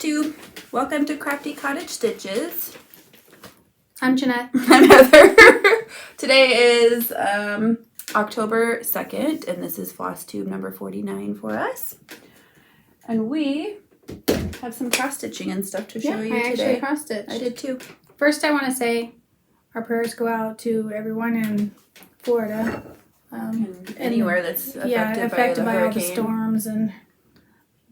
Flosstube. Welcome to Crafty Cottage Stitches. I'm Jeanette. I'm Heather. Today is October 2nd, and this is Flosstube number 49 for us. And we have some cross stitching and stuff to show you today. I actually cross stitched. I did too. First, I want to say our prayers go out to everyone in Florida. And anywhere that's affected by all the storms and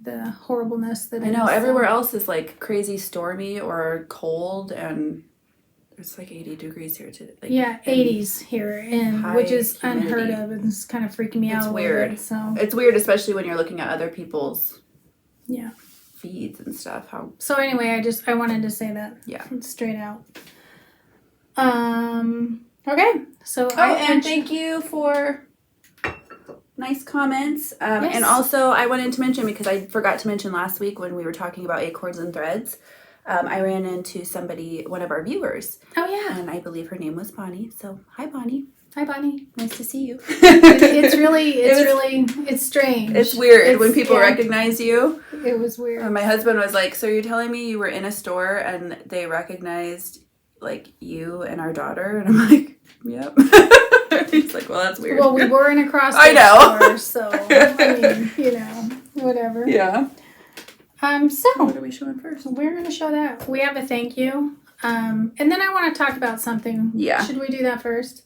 the horribleness that I know everywhere else is like crazy stormy or cold, and it's like 80 degrees here today. Like, 80s here, which is humidity. unheard of, and it's kind of freaking me out. It's weird. So it's weird, especially when you're looking at other people's feeds and stuff. So anyway, I wanted to say that straight out. Okay, so and thank you for nice comments. And also I wanted to mention, because I forgot to mention last week when we were talking about acorns and threads, I ran into one of our viewers. Oh yeah. And I believe her name was Bonnie. So hi Bonnie. Hi Bonnie. Nice to see you. It's strange. It's weird when people recognize you. It was weird. My husband was like, so you're telling me you were in a store and they recognized like you and our daughter? And I'm like, yep. He's like, well, that's weird. Well, we were in a cross store, so I mean, whatever. Yeah. So what are we showing first? We're going to show that. We have a thank you. And then I want to talk about something. Yeah. Should we do that first?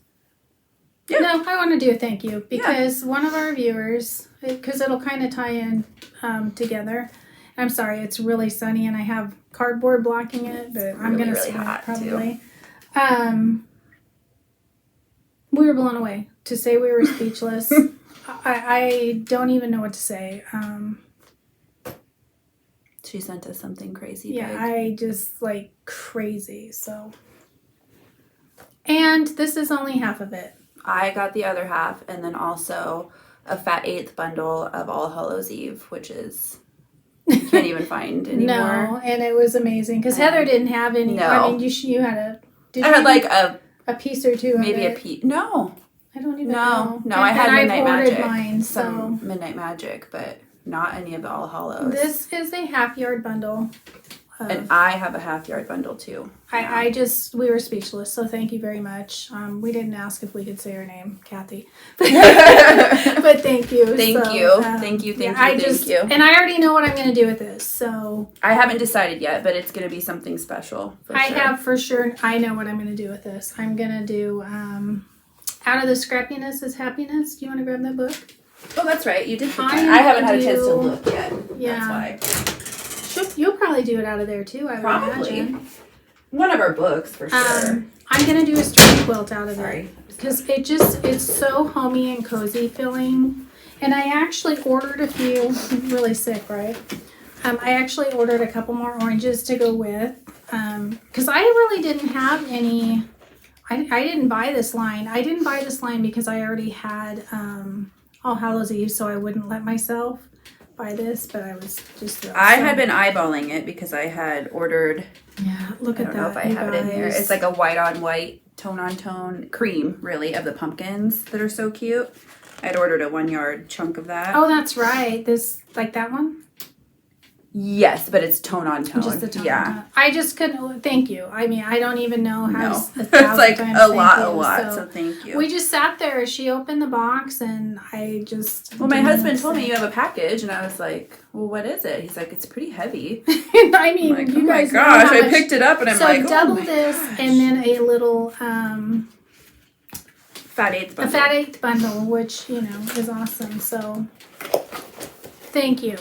Yeah. No, I want to do a thank you because one of our viewers, because it'll kind of tie in together. I'm sorry, it's really sunny and I have cardboard blocking it, but I'm going to sweat probably. We were blown away. To say we were speechless, I don't even know what to say. She sent us something crazy. Yeah, big. I just like crazy. So, and this is only half of it. I got the other half, and then also a fat 8th bundle of All Hallows Eve, which is you can't even find anymore. No, and it was amazing because Heather didn't have any. No. I mean, you had a. I had like a piece or two. Maybe of a piece. No. I don't even know. No, I had Midnight Magic. Mine, some Midnight Magic, but not any of the All Hallows. This is a half-yard bundle. And I have a half-yard bundle too. We were speechless, so thank you very much. We didn't ask if we could say her name, Kathy. But thank you. Thank you. Thank you. And I already know what I'm going to do with this, so. I haven't decided yet, but it's going to be something special. Have for sure. I know what I'm going to do with this. I'm going to do, Out of the Scrappiness is Happiness. Do you want to grab that book? Oh, that's right. You did put that. I haven't had a chance to look yet. Yeah. That's why. You'll probably do it out of there too, I would imagine. One of our books, for sure. I'm going to do a string quilt out of it. Because it's so homey and cozy feeling. And I actually ordered a few. I'm really sick, right? I actually ordered a couple more oranges to go with. Because I really didn't have any. I didn't buy this line. I didn't buy this line because I already had All Hallows Eve, so I wouldn't let myself buy this, but I was just thrilled. I had been eyeballing it because I had ordered. Yeah, look at that. I don't know if I have it in here. It's like a white on white, tone on tone cream, really, of the pumpkins that are so cute. I'd ordered a 1 yard chunk of that. Oh, that's right. This, like that one? Yes, but it's tone on tone. Just the tone on tone. I just couldn't. Thank you. I mean, I don't even know how to. It's like a lot. So thank you. We just sat there. She opened the box, and I just. Well, my husband told me you have a package, and I was like, "Well, what is it?" He's like, "It's pretty heavy." I mean, like, you guys. Oh my gosh! I picked it up, and I'm like, "So double this, and then a little fat 8th bundle." A fat 8th bundle, which is awesome. So, thank you.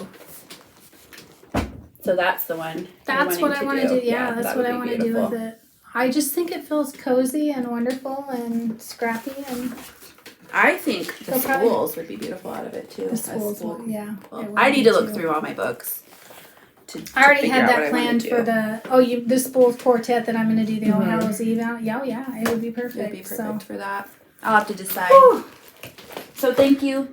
So that's the one. That's what I want to do. Yeah, that's what I want to do with it. I just think it feels cozy and wonderful and scrappy, and I think the spools would be beautiful out of it too. The spools, yeah. I need to look through all my books. I already had that planned for the spools quartet that I'm going to do the All Hallows Eve out. Yeah, it would be perfect. It would be perfect for that. I'll have to decide. Whew. So thank you.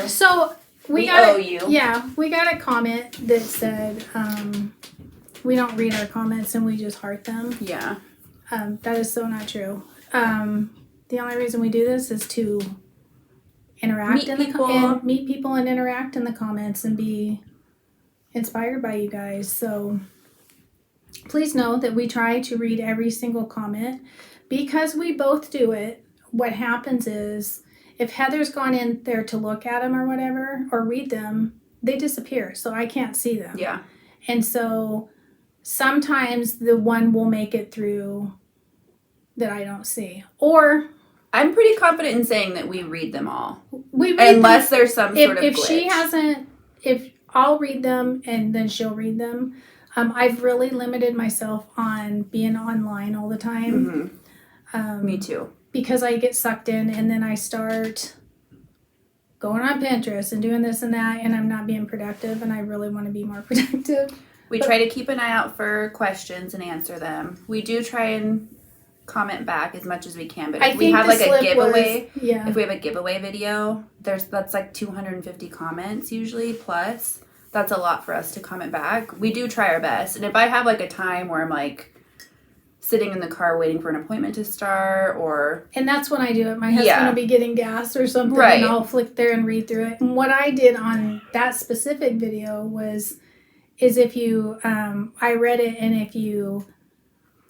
So. We owe you. Yeah, we got a comment that said we don't read our comments and we just heart them. Yeah. That is so not true. The only reason we do this is to interact meet people and interact in the comments and be inspired by you guys. So please know that we try to read every single comment because we both do it. What happens is if Heather's gone in there to look at them or whatever, or read them, they disappear. So I can't see them. Yeah. And so sometimes the one will make it through that I don't see. Or I'm pretty confident in saying that we read them all. We read unless there's some sort of if glitch. She hasn't, if I'll read them and then she'll read them. I've really limited myself on being online all the time. Me too. Because I get sucked in and then I start going on Pinterest and doing this and that, and I'm not being productive, and I really want to be more productive. We try to keep an eye out for questions and answer them. We do try and comment back as much as we can, but if we have like a giveaway, if we have a giveaway video, that's like 250 comments usually plus. That's a lot for us to comment back. We do try our best, and if I have like a time where I'm like sitting in the car waiting for an appointment to start, and that's when I do it. My husband will be getting gas or something, and I'll flick there and read through it. And what I did on that specific video is if you I read it, and if you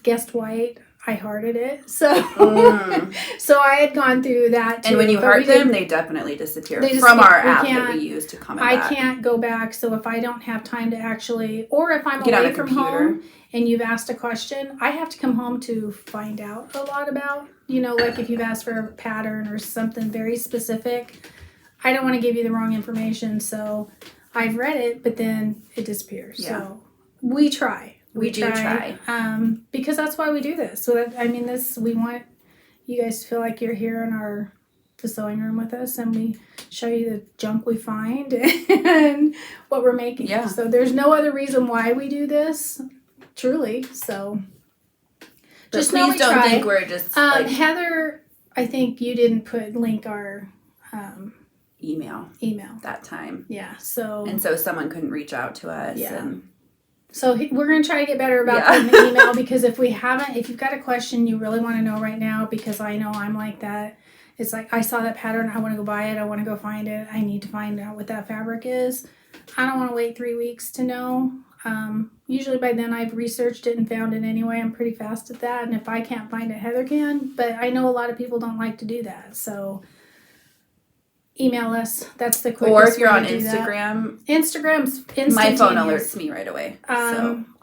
guessed white, I hearted it. So so I had gone through that too. And when you heart them, they definitely disappear from our app that we use to comment back. I can't go back, so if I don't have time to actually, or if I'm away from home and you've asked a question, I have to come home to find out a lot about, like if you've asked for a pattern or something very specific, I don't want to give you the wrong information. So I've read it, but then it disappears. Yeah. So we try. We do try. Because that's why we do this. So that, we want you guys to feel like you're here in the sewing room with us, and we show you the junk we find and what we're making. Yeah. So there's no other reason why we do this, truly. So but just please don't think we're just Heather, I think you didn't link our email that time. Yeah. So someone couldn't reach out to us. Yeah. So we're going to try to get better about putting the email, because if you've got a question you really want to know right now, because I know I'm like that. It's like, I saw that pattern, I want to go buy it, I want to go find it, I need to find out what that fabric is. I don't want to wait 3 weeks to know. Usually by then I've researched it and found it anyway. I'm pretty fast at that, and if I can't find it, Heather can. But I know a lot of people don't like to do that, so email us. That's the quickest way. Or if you're on Instagram. Instagram's instantaneous. My phone alerts me right away.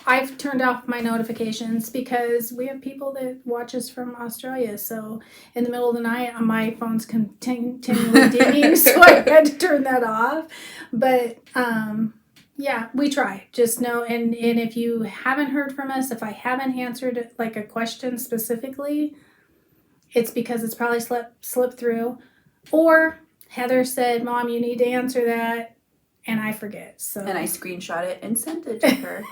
I've turned off my notifications because we have people that watch us from Australia. So in the middle of the night, my phone's continually dinging, so I had to turn that off. But yeah, we try. Just know, and if you haven't heard from us, if I haven't answered like a question specifically, it's because it's probably slipped through, or Heather said, "Mom, you need to answer that," and I forget. And I screenshot it and sent it to her.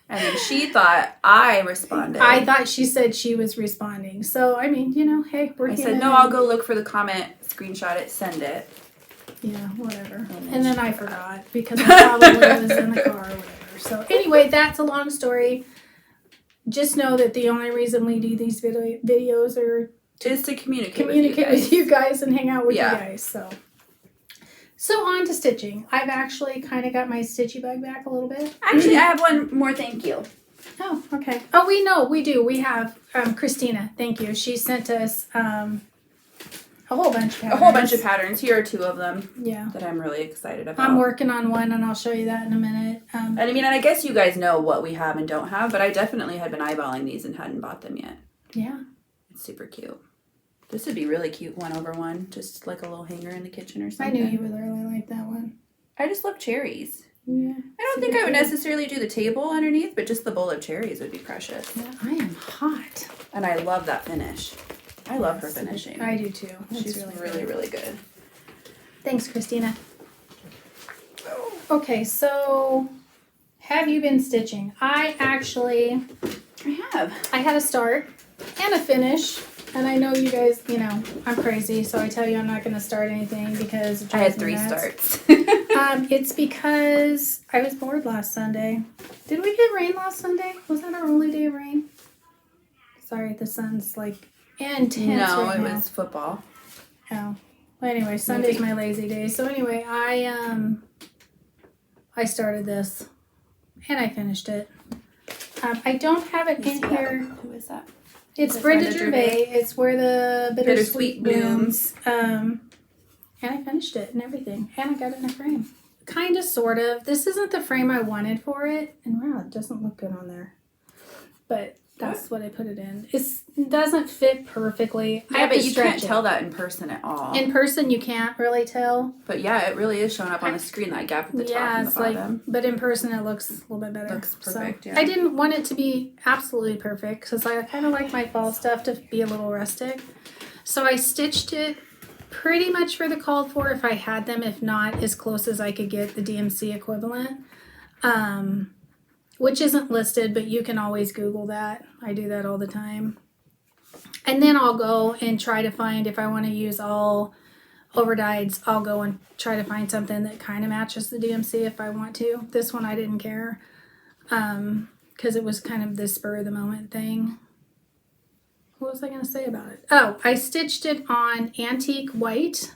And then she thought I responded. I thought she said she was responding. So, hey, we're I said, no, I'll go look for the comment, screenshot it, send it. Yeah, whatever. And then I forgot because I probably was in the car or whatever. So, anyway, that's a long story. Just know that the only reason we do these videos is to communicate with you guys and hang out with you guys. So on to stitching. I've actually kind of got my stitchy bug back a little bit. Actually, I have one more thank you. Oh, okay. Oh, we do. We have Christina. Thank you. She sent us a whole bunch of patterns. A whole bunch of patterns. Here are 2 of them. Yeah. That I'm really excited about. I'm working on one, and I'll show you that in a minute. And I guess you guys know what we have and don't have, but I definitely had been eyeballing these and hadn't bought them yet. Yeah. It's super cute. This would be really cute 1/1, just like a little hanger in the kitchen or something. I knew you would really like that one. I just love cherries. Yeah. I don't think I would necessarily do the table underneath, but just the bowl of cherries would be precious. Yeah, I am hot. And I love that finish. I love her finishing. I do too. She's really, really good. Thanks, Christina. Okay, so have you been stitching? I have. I had a start and a finish. And I know you guys, I'm crazy, so I tell you I'm not going to start anything because I had 3 starts. It's because I was bored last Sunday. Did we get rain last Sunday? Was that our only day of rain? Sorry, the sun's intense. No, right it now. was football. Oh. Well, anyway, Sunday's my lazy day. So anyway, I started this. And I finished it. I don't have it in here. Who is that? It's Brenda Gervais. It's where the bittersweet blooms. And I finished it and everything. And I got it in a frame. Kind of, sort of. This isn't the frame I wanted for it. And wow, it doesn't look good on there. But that's what I put it in. It doesn't fit perfectly. Yeah, but you can't tell that in person at all. In person, you can't really tell. But yeah, it really is showing up on the screen, that gap at the top and the bottom. But in person, it looks a little bit better. Looks perfect, yeah. I didn't want it to be absolutely perfect because I kind of like my fall stuff to be a little rustic. So I stitched it pretty much for the called for if I had them. If not, as close as I could get the DMC equivalent. Which isn't listed, but you can always Google that. I do that all the time. And then I'll go and try to find, if I want to use all overdyes, I'll go and try to find something that kind of matches the DMC if I want to. This one I didn't care because it was kind of this spur of the moment thing. What was I going to say about it? Oh, I stitched it on antique white,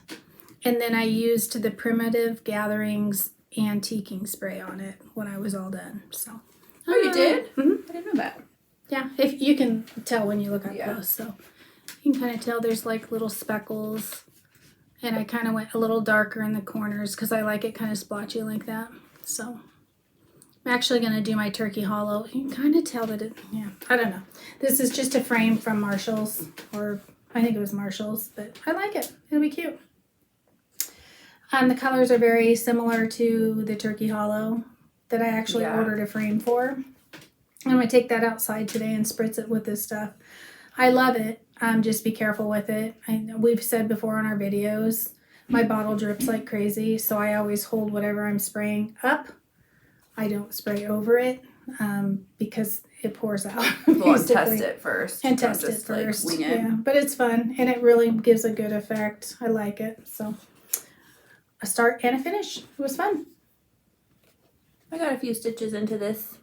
and then I used the Primitive Gatherings antiquing spray on it when I was all done. So. Oh, you did? Mm-hmm. I didn't know that. Yeah, if you can tell when you look up close. So you can kind of tell there's like little speckles. And I kind of went a little darker in the corners because I like it kind of splotchy like that. So I'm actually going to do my turkey hollow. You can kind of tell that it, I don't know. This is just a frame from Marshall's, or I think it was Marshall's, but I like it. It'll be cute. The colors are very similar to the turkey hollow that I actually ordered a frame for. I'm going to take that outside today and spritz it with this stuff. I love it. Just be careful with it. We've said before on our videos, my bottle drips like crazy, so I always hold whatever I'm spraying up. I don't spray over it because it pours out. Well, test it first. And test it first. Like, wing it. Yeah, but it's fun, and it really gives a good effect. I like it. So a start and a finish. It was fun. I got a few stitches into this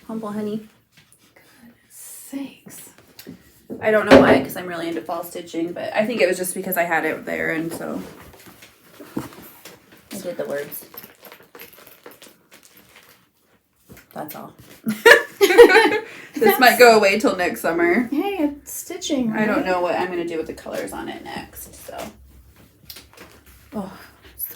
humble honey. Goodness sakes. I don't know why, because I'm really into fall stitching, but I think it was just because I had it there, and so I did the words. That's all. This might go away till next summer. Hey, it's stitching, right? I don't know what I'm going to do with the colors on it next, so. Oh.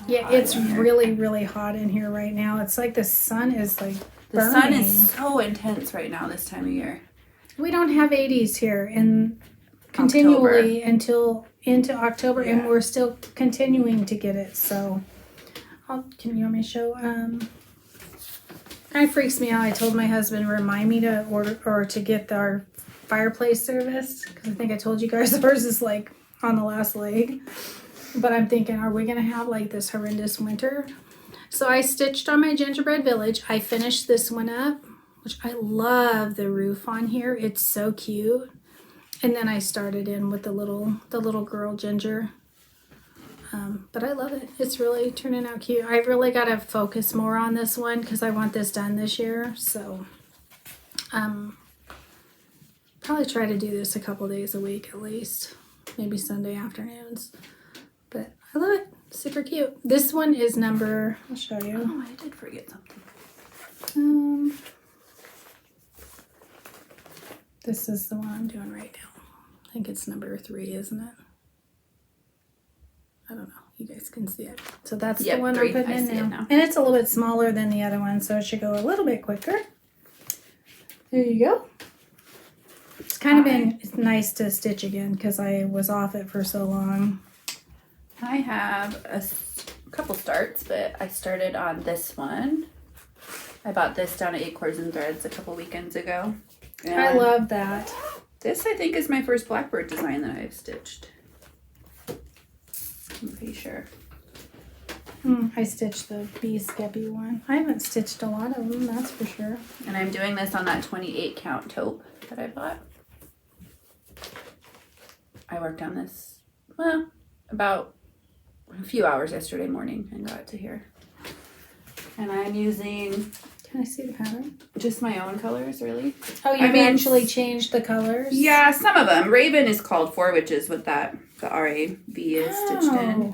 Yeah, it's really, really hot in here right now. It's like the sun is like burning. The sun is so intense right now this time of year. We don't have 80s here and continually until into October, and we're still continuing to get it. So, can you want me to show? It freaks me out. I told my husband, remind me to order or to get our fireplace service because I think I told you guys ours is like on the last leg. But I'm thinking, are we going to have like this horrendous winter? So I stitched on my Gingerbread Village. I finished this one up, which I love the roof on here. It's so cute. And then I started in with the little girl Ginger. But I love it. It's really turning out cute. I really got to focus more on this one because I want this done this year. So probably try to do this a couple days a week at least. Maybe Sunday afternoons. But I love it. Super cute. This one is number, I'll show you. Oh, I did forget something. This is the one I'm doing right now. I think it's number 3, isn't it? I don't know. You guys can see it. So that's the one I'm putting in now. And it's a little bit smaller than the other one, so it should go a little bit quicker. There you go. It's kind of been nice to stitch again because I was off it for so long. I have a couple starts, but I started on this one. I bought this down at Acorns and Threads a couple weekends ago. And I love that. This, I think, is my first blackbird design that I've stitched. I'm pretty sure. I stitched the bee skeppy one. I haven't stitched a lot of them, that's for sure. And I'm doing this on that 28 count taupe that I bought. I worked on this, well, about a few hours yesterday morning and got it to here. And I'm using... Can I see the pattern? Just my own colors, really. Oh, you actually changed the colors? Yeah, some of them. Raven is called for, which is what the RAV is stitched in.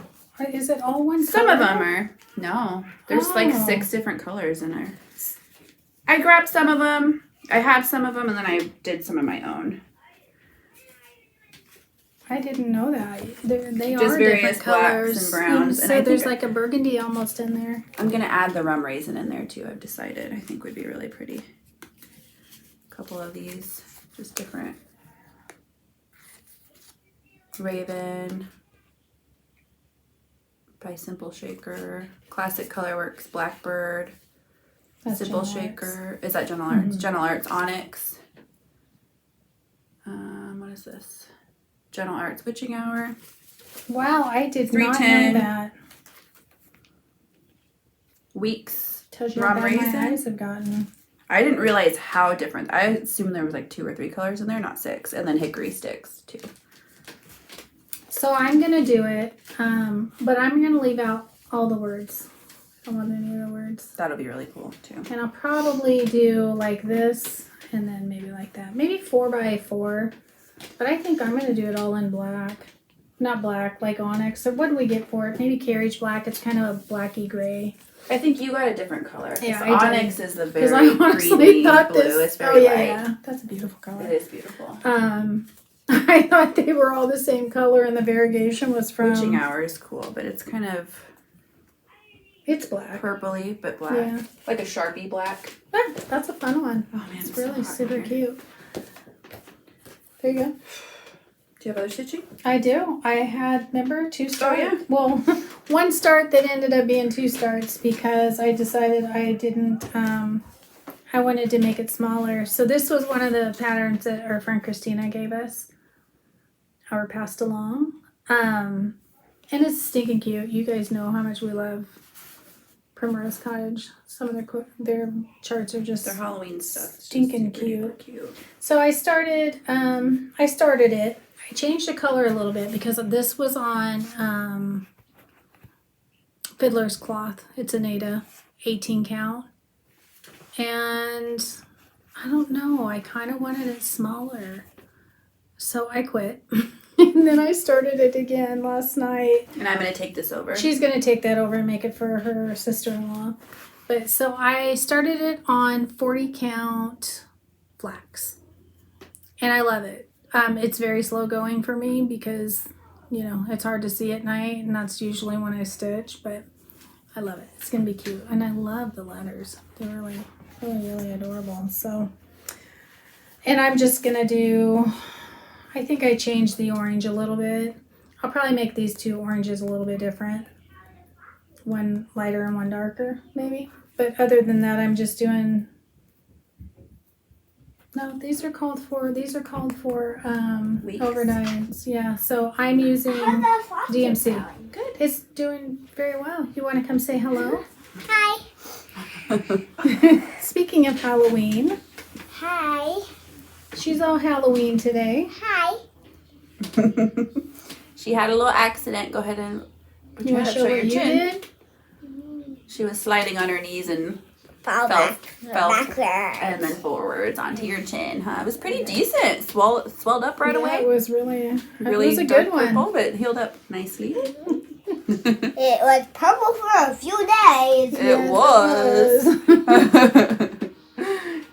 Is it all one color? Some of them are. No. There's like 6 different colors in there. I grabbed some of them. I had some of them, and then I did some of my own. I didn't know that. They Just are various different blacks colors. and browns. So And there's like a burgundy almost in there. I'm going to add the rum raisin in there too, I've decided. I think would be really pretty. A couple of these, just different. Raven by Simple Shaker. Classic Colorworks Blackbird. That's Simple Gentle Shaker. Arts. Is that Gentle Arts? Gentle Arts Onyx. What is this? Gentle Arts Witching Hour. Wow, I did not 310. know that. Weeks. Tells you how Rum bad my raisin. eyes have gotten. I didn't realize how different. I assumed there was like 2 or 3 colors in there, not 6. And then hickory sticks too. So I'm gonna do it, but I'm gonna leave out all the words. I don't want any of the words. That'll be really cool too. And I'll probably do like this and then maybe like that. Maybe 4x4. But I think I'm going to do it all in black. Not black, like onyx. So what do we get for it? Maybe carriage black. It's kind of a blacky gray. I think you got a different color. Yeah, I I Onyx did. is the Because very I honestly creamy thought blue. this. It's very light. Yeah. That's a beautiful color. It is beautiful. I thought they were all the same color and the variegation was from... Witching Hour is cool, but it's kind of... It's black. Purpley, but black. Yeah. Like a Sharpie black. Yeah, that's a fun one. Oh man, It's it's really so hot super in here. cute. There you go. Do you have other stitching? I do. I had, remember, 2 starts? Oh, yeah. Well, 1 start that ended up being 2 starts because I decided I didn't, I wanted to make it smaller. So this was one of the patterns that our friend Christina gave us or passed along. And it's stinking cute. You guys know how much we love Primrose Cottage. Some of their charts are just Their Halloween stuff. It's stinking just super cute. duper cute. So I started it. I changed the color a little bit because this was on Fiddler's Cloth. It's an Ada 18 count. And I don't know, I kind of wanted it smaller. So I quit. And then I started it again last night. And I'm going to take this over. She's going to take that over and make it for her sister-in-law. But so I started it on 40 count flax. And I love it. It's very slow going for me because, you know, it's hard to see at night. And that's usually when I stitch. But I love it. It's going to be cute. And I love the letters. They're really, really, really adorable. So, and I'm just going to do... I think I changed the orange a little bit. I'll probably make these 2 oranges a little bit different. One lighter and one darker, maybe. But other than that, I'm just doing... No, these are called for Weeks. overnights. Yeah, so I'm using DMC. Good. It's doing very well. You want to come say hello? Hi. Speaking of Halloween, Hi. she's all Halloween today. Hi. She had a little accident. Go ahead and put You your want head to up, show show what your you chin. did? She was sliding on her knees and Fall fell backwards. and then forwards onto your chin. Huh? It was pretty decent. Swelled up right Yeah, away. it was really Really it was a dark good one. purple, but healed up nicely. It was purple for a few days. It was.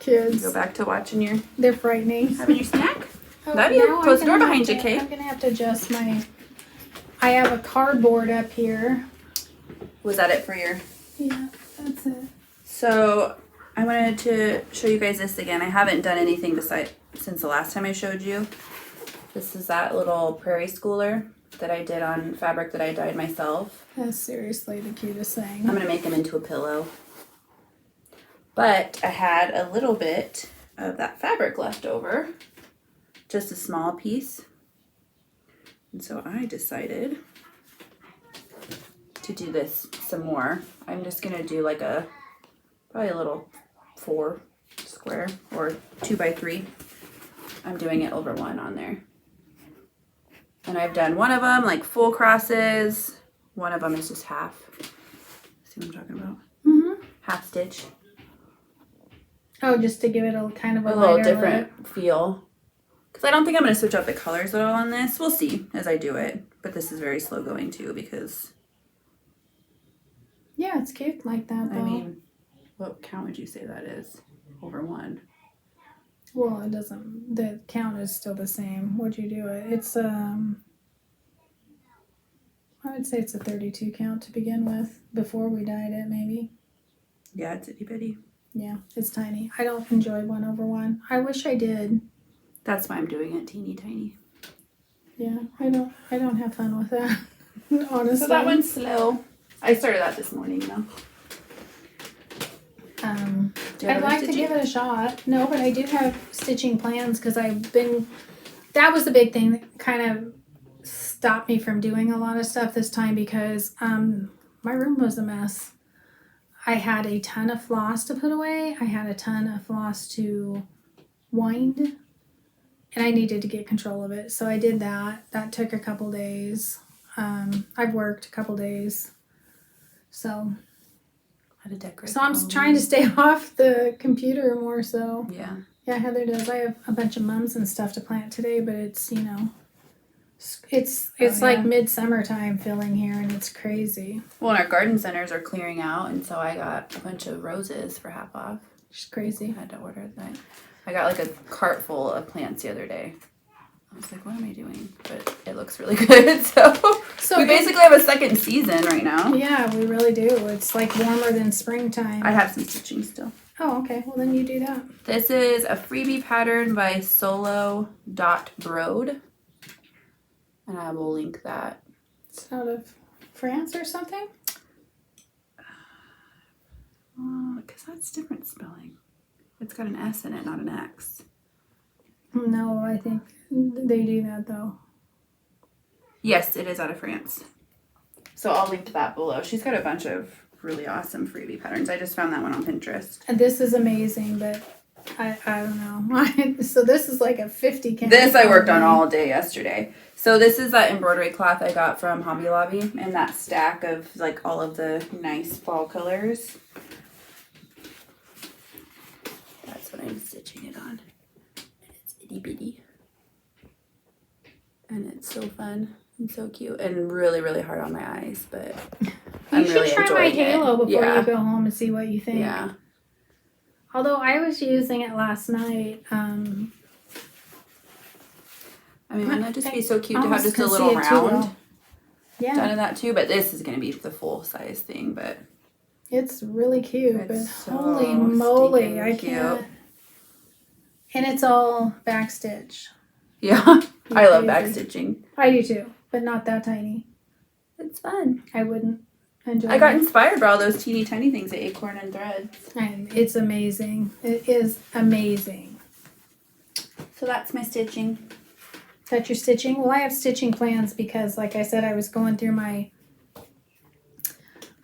Kids, Go back to watching your they're frightening. having your snack. Oh, Love you. now Close the I'm door gonna behind have you, to- Kate. I'm gonna have to adjust my. I have a cardboard up here. Was that it for your? Yeah, that's it. So I wanted to show you guys this again. I haven't done anything since the last time I showed you. This is that little prairie schooler that I did on fabric that I dyed myself. That's seriously the cutest thing. I'm gonna make him into a pillow. But I had a little bit of that fabric left over, just a small piece. And so I decided to do this some more. I'm just gonna do like probably a little 4 square or 2x3. I'm doing it over 1 on there. And I've done one of them like full crosses. One of them is just half. See what I'm talking about? Mm-hmm. Half stitch. Oh, just to give it a kind of a, A little lighter different look. feel. Because I don't think I'm going to switch up the colors at all on this. We'll see as I do it. But this is very slow going too because, Yeah, it's cute like that though. I mean, what count would you say that is? over one. Well, it doesn't. The count is still the same. Would you do it? It's I would say it's a 32 count to begin with. Before we dyed it, maybe. Yeah, it's itty bitty. Yeah, it's tiny. I don't enjoy 1 over 1. I wish I did. That's why I'm doing it teeny tiny. Yeah, I don't have fun with that. Honestly. So that one's slow. I started that this morning though. I'd like to give it a shot. No, but I do have stitching plans because that was the big thing that kind of stopped me from doing a lot of stuff this time because my room was a mess. I had a ton of floss to put away. I had a ton of floss to wind, and I needed to get control of it. So I did that. That took a couple days. I've worked a couple days. So I'm trying to stay off the computer more so. Yeah. Yeah, Heather does. I have a bunch of mums and stuff to plant today, but it's, it's like midsummer time filling here and it's crazy. Well, and our garden centers are clearing out, and so I got a bunch of roses for half off. It's crazy. I had to order that. I got like a cart full of plants the other day. I was like, what am I doing? But it looks really good. So we basically have a second season right now. Yeah, we really do. It's like warmer than springtime. I have some stitching still. Oh, okay. Well, then you do that. This is a freebie pattern by solo.brode. And I will link that. It's out of France or something? Because that's different spelling. It's got an S in it, not an X. No, I think they do that though. Yes, it is out of France. So I'll link to that below. She's got a bunch of really awesome freebie patterns. I just found that one on Pinterest. And this is amazing, but I don't know. So this is like a 50 count. This I worked on all day yesterday. So this is that embroidery cloth I got from Hobby Lobby, and that stack of like all of the nice fall colors. That's what I'm stitching it on. And it's itty bitty. And it's so fun and so cute and really, really hard on my eyes, but I'm really enjoying it. You should try my halo before you go home and see what you think. Yeah. Although I was using it last night. I mean, wouldn't that just be so cute to have just a little round done in that too? But this is going to be the full size thing, but it's really cute. It's but so holy moly, I cute. can't. And it's all backstitch. Yeah, I love backstitching. I do too, but not that tiny. It's fun. I wouldn't enjoy I got inspired by all those teeny tiny things at Acorn and Threads. And it's amazing. It is amazing. So that's my stitching. That you're stitching? Well, I have stitching plans because, like I said, I was going through I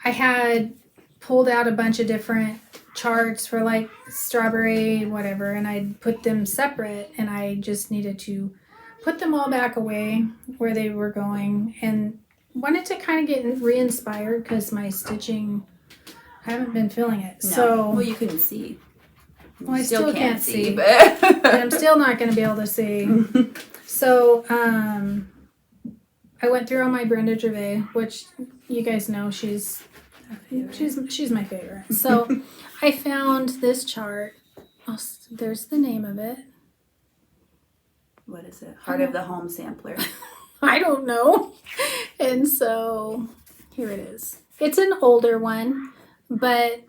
had pulled out a bunch of different charts for like strawberry, whatever, and I put them separate, and I just needed to put them all back away where they were going, and wanted to kind of get re-inspired because my stitching, I haven't been feeling it. No. So, well, you couldn't see. Well, I still can't see, but and I'm still not going to be able to see. So, I went through all my Brenda Gervais, which you guys know she's my favorite. So, I found this chart. There's the name of it. What is it? Heart of the Home Sampler. I don't know. And so, here it is. It's an older one, but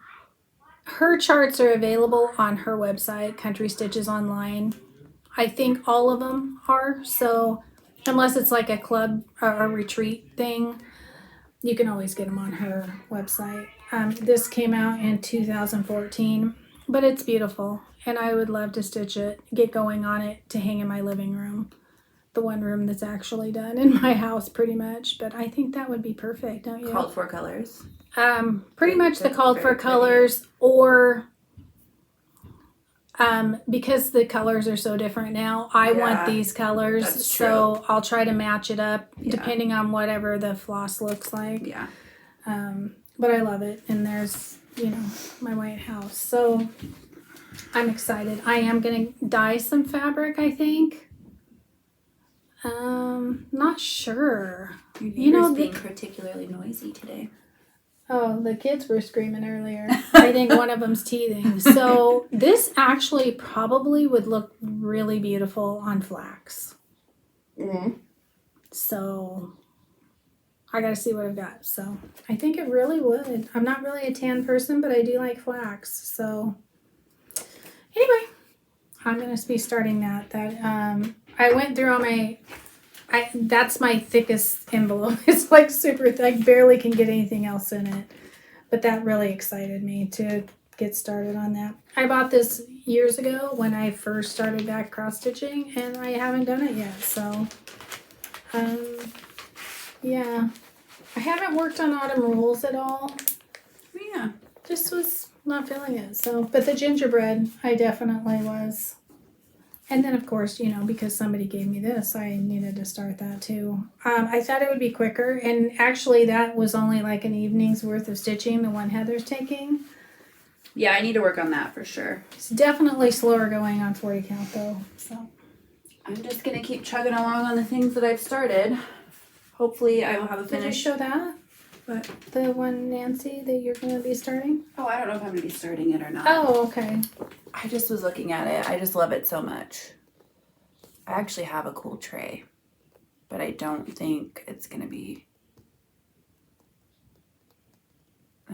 her charts are available on her website, Country Stitches Online. I think all of them are. So unless it's like a club or a retreat thing, you can always get them on her website. This came out in 2014, but it's beautiful. And I would love to stitch it, get going on it to hang in my living room. The one room that's actually done in my house pretty much. But I think that would be perfect, don't you? Called for colors. Pretty much the called for colors, or because the colors are so different now, I want these colors. That's so true. I'll try to match it up depending on whatever the floss looks like. Yeah. But I love it. And there's, my white house. So I'm excited. I am going to dye some fabric, I think. Not sure. Your neighbor's being particularly noisy today. Oh, the kids were screaming earlier. I think one of them's teething. So this actually probably would look really beautiful on flax. Mm-hmm. So I gotta see what I've got. So I think it really would. I'm not really a tan person, but I do like flax. So anyway, I'm gonna be starting that. I went through all my. That's my thickest envelope. It's like super thick. I barely can get anything else in it. But that really excited me to get started on that. I bought this years ago when I first started back cross stitching, and I haven't done it yet. So, yeah. I haven't worked on autumn rules at all. Yeah. Just was not feeling it. So, but the gingerbread, I definitely was. And then, of course, you know, because somebody gave me this, I needed to start that too. I thought it would be quicker. And actually, that was only like an evening's worth of stitching, the one Heather's taking. Yeah, I need to work on that for sure. It's definitely slower going on 40 count, though. So I'm just going to keep chugging along on the things that I've started. Hopefully, I will have a finish. Did you show that? What? The one, Nancy, that you're going to be starting? Oh, I don't know if I'm going to be starting it or not. Oh, okay. I just was looking at it. I just love it so much. I actually have a cool tray, but I don't think it's going to be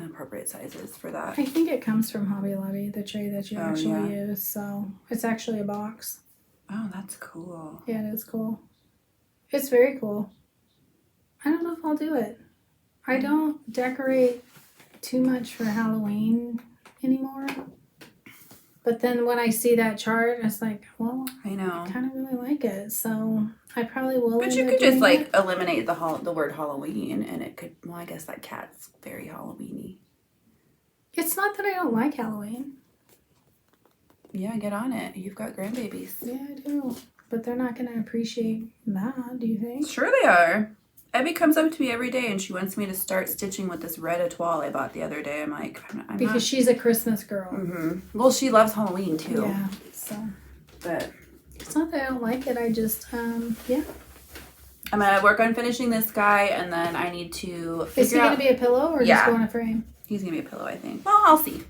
appropriate sizes for that. I think it comes from Hobby Lobby, the tray that you actually yeah. use. So it's actually a box. Oh, that's cool. Yeah, it is cool. It's very cool. I don't know if I'll do it. I don't decorate too much for Halloween anymore. But then when I see that chart, it's like, well, I know. I kind of really like it. So I probably will. But you could just like eliminate the word Halloween, and it could. Well, I guess that cat's very Halloweeny. It's not that I don't like Halloween. Yeah, get on it. You've got grandbabies. Yeah, I do. But they're not going to appreciate that, do you think? Sure they are. Abby comes up to me every day and she wants me to start stitching with this red etoile I bought the other day. I'm like, I'm because not. She's a Christmas girl. Mm-hmm. Well, she loves Halloween too. Yeah, so. But it's not that I don't like it. I just, yeah. I'm going to work on finishing this guy, and then I need to figure out. Is he going to be a pillow or just go on a frame? He's going to be a pillow, I think. Well, I'll see.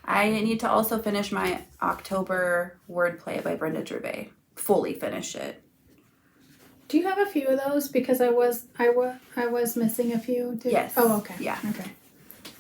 I need to also finish my October wordplay by Brenda Gervais. Fully finish it. Do you have a few of those? Because I was missing a few. Yes. Oh, okay. Yeah. Okay.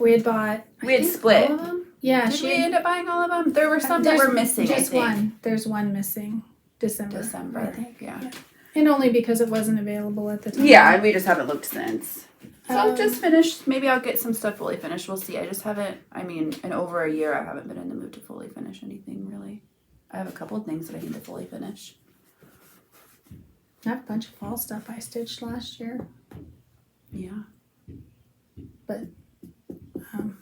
We had bought. We had split. All of them? Yeah. Did we end up buying all of them? There were some that were missing. Just one. There's one missing. December. I think. Yeah. And only because it wasn't available at the time. Yeah, and we just haven't looked since. So I'm just finished. Maybe I'll get some stuff fully finished. We'll see. I just haven't. I mean, in over a year, I haven't been in the mood to fully finish anything really. I have a couple of things that I need to fully finish. I have a bunch of fall stuff I stitched last year. Yeah. But,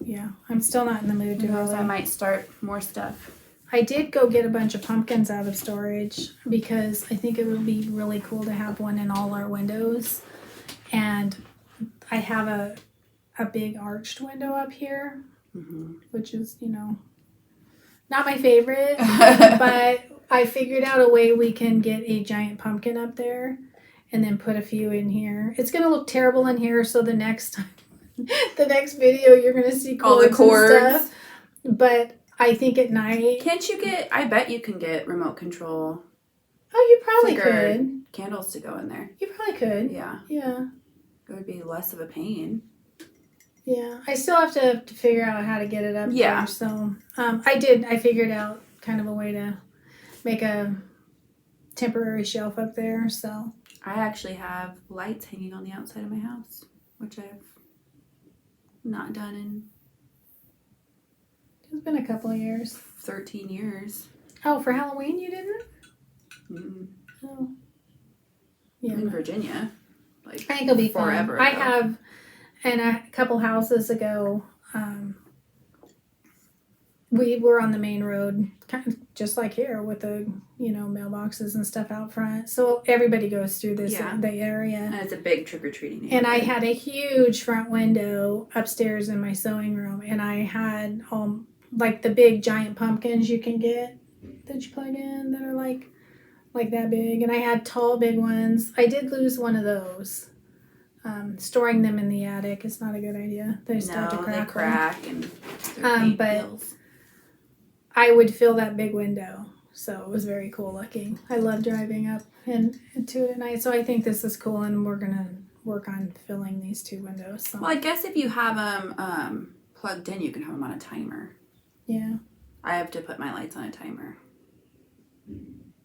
yeah, I'm still not in the mood to really. I might start more stuff. I did go get a bunch of pumpkins out of storage because I think it would be really cool to have one in all our windows. And I have a big arched window up here, which is, you know, not my favorite, but I figured out a way we can get a giant pumpkin up there and then put a few in here. It's going to look terrible in here, so the next video you're going to see cords, all the cords and stuff. But I think at night... Can't you get... I bet you can get remote control... Oh, you probably could. Candles to go in there. You probably could. Yeah. Yeah. It would be less of a pain. Yeah. I still have to figure out how to get it up there. So, I figured out kind of a way to make a temporary shelf up there, so. I actually have lights hanging on the outside of my house, which I've not done in... It's been a couple of years. 13 years. Oh, for Halloween you didn't? Mm. Oh. Yeah. In Virginia. Like, I think it'll be forever fun. ago. I have, and a couple houses ago, we were on the main road, kind of just like here with the, you know, mailboxes and stuff out front. So everybody goes through the area. And it's a big trick-or-treating area. And I had a huge front window upstairs in my sewing room. And I had, like the big giant pumpkins you can get that you plug in that are like that big. And I had tall, big ones. I did lose one of those. storing them in the attic is not a good idea. They start to crack. They crack and their paint peels. I would fill that big window, so it was very cool looking. I love driving up into it at night, so I think this is cool, and we're gonna work on filling these 2 windows. So. Well, I guess if you have them plugged in, you can have them on a timer. Yeah. I have to put my lights on a timer.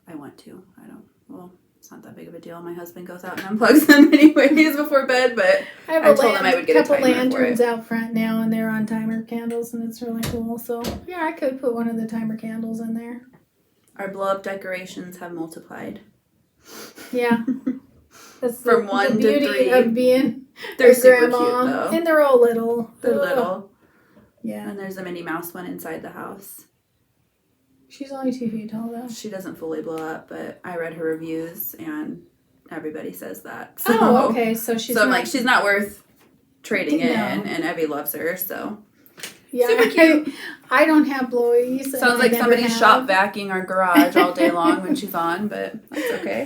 I want to. I don't. Well, it's not that big of a deal. My husband goes out and unplugs them anyways before bed, but I told him I would get a timer for it. Couple lanterns out front now, and they're on timer candles, and it's really cool. So yeah, I could put one of the timer candles in there. Our blow-up decorations have multiplied. Yeah. That's From 1 to 3. The beauty of being they're super grandma. cute, though. And they're all little. They're little. Yeah. And there's a Minnie Mouse one inside the house. She's only 2 feet tall, though. She doesn't fully blow up, but I read her reviews, and everybody says that. So, oh, okay. So I'm like, she's not worth trading in, and Evie loves her, so. Yeah, super cute. I don't have blowies. Sounds like somebody's shop vacuuming our garage all day long when she's on, but that's okay.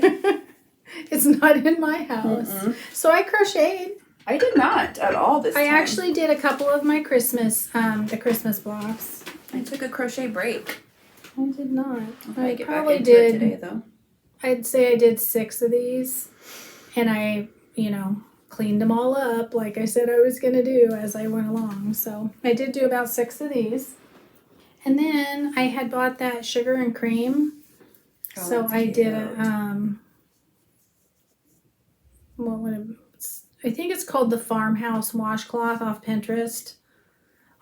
It's not in my house. Mm-mm. So I crocheted. I did not at all this time. I actually did a couple of my Christmas, the Christmas blocks. I took a crochet break. I did not. I probably did today, though. I'd say I did 6 of these, and I, cleaned them all up like I said I was going to do as I went along. So I did do about 6 of these. And then I had bought that sugar and cream. Oh, so I did I think it's called the Farmhouse Washcloth off Pinterest.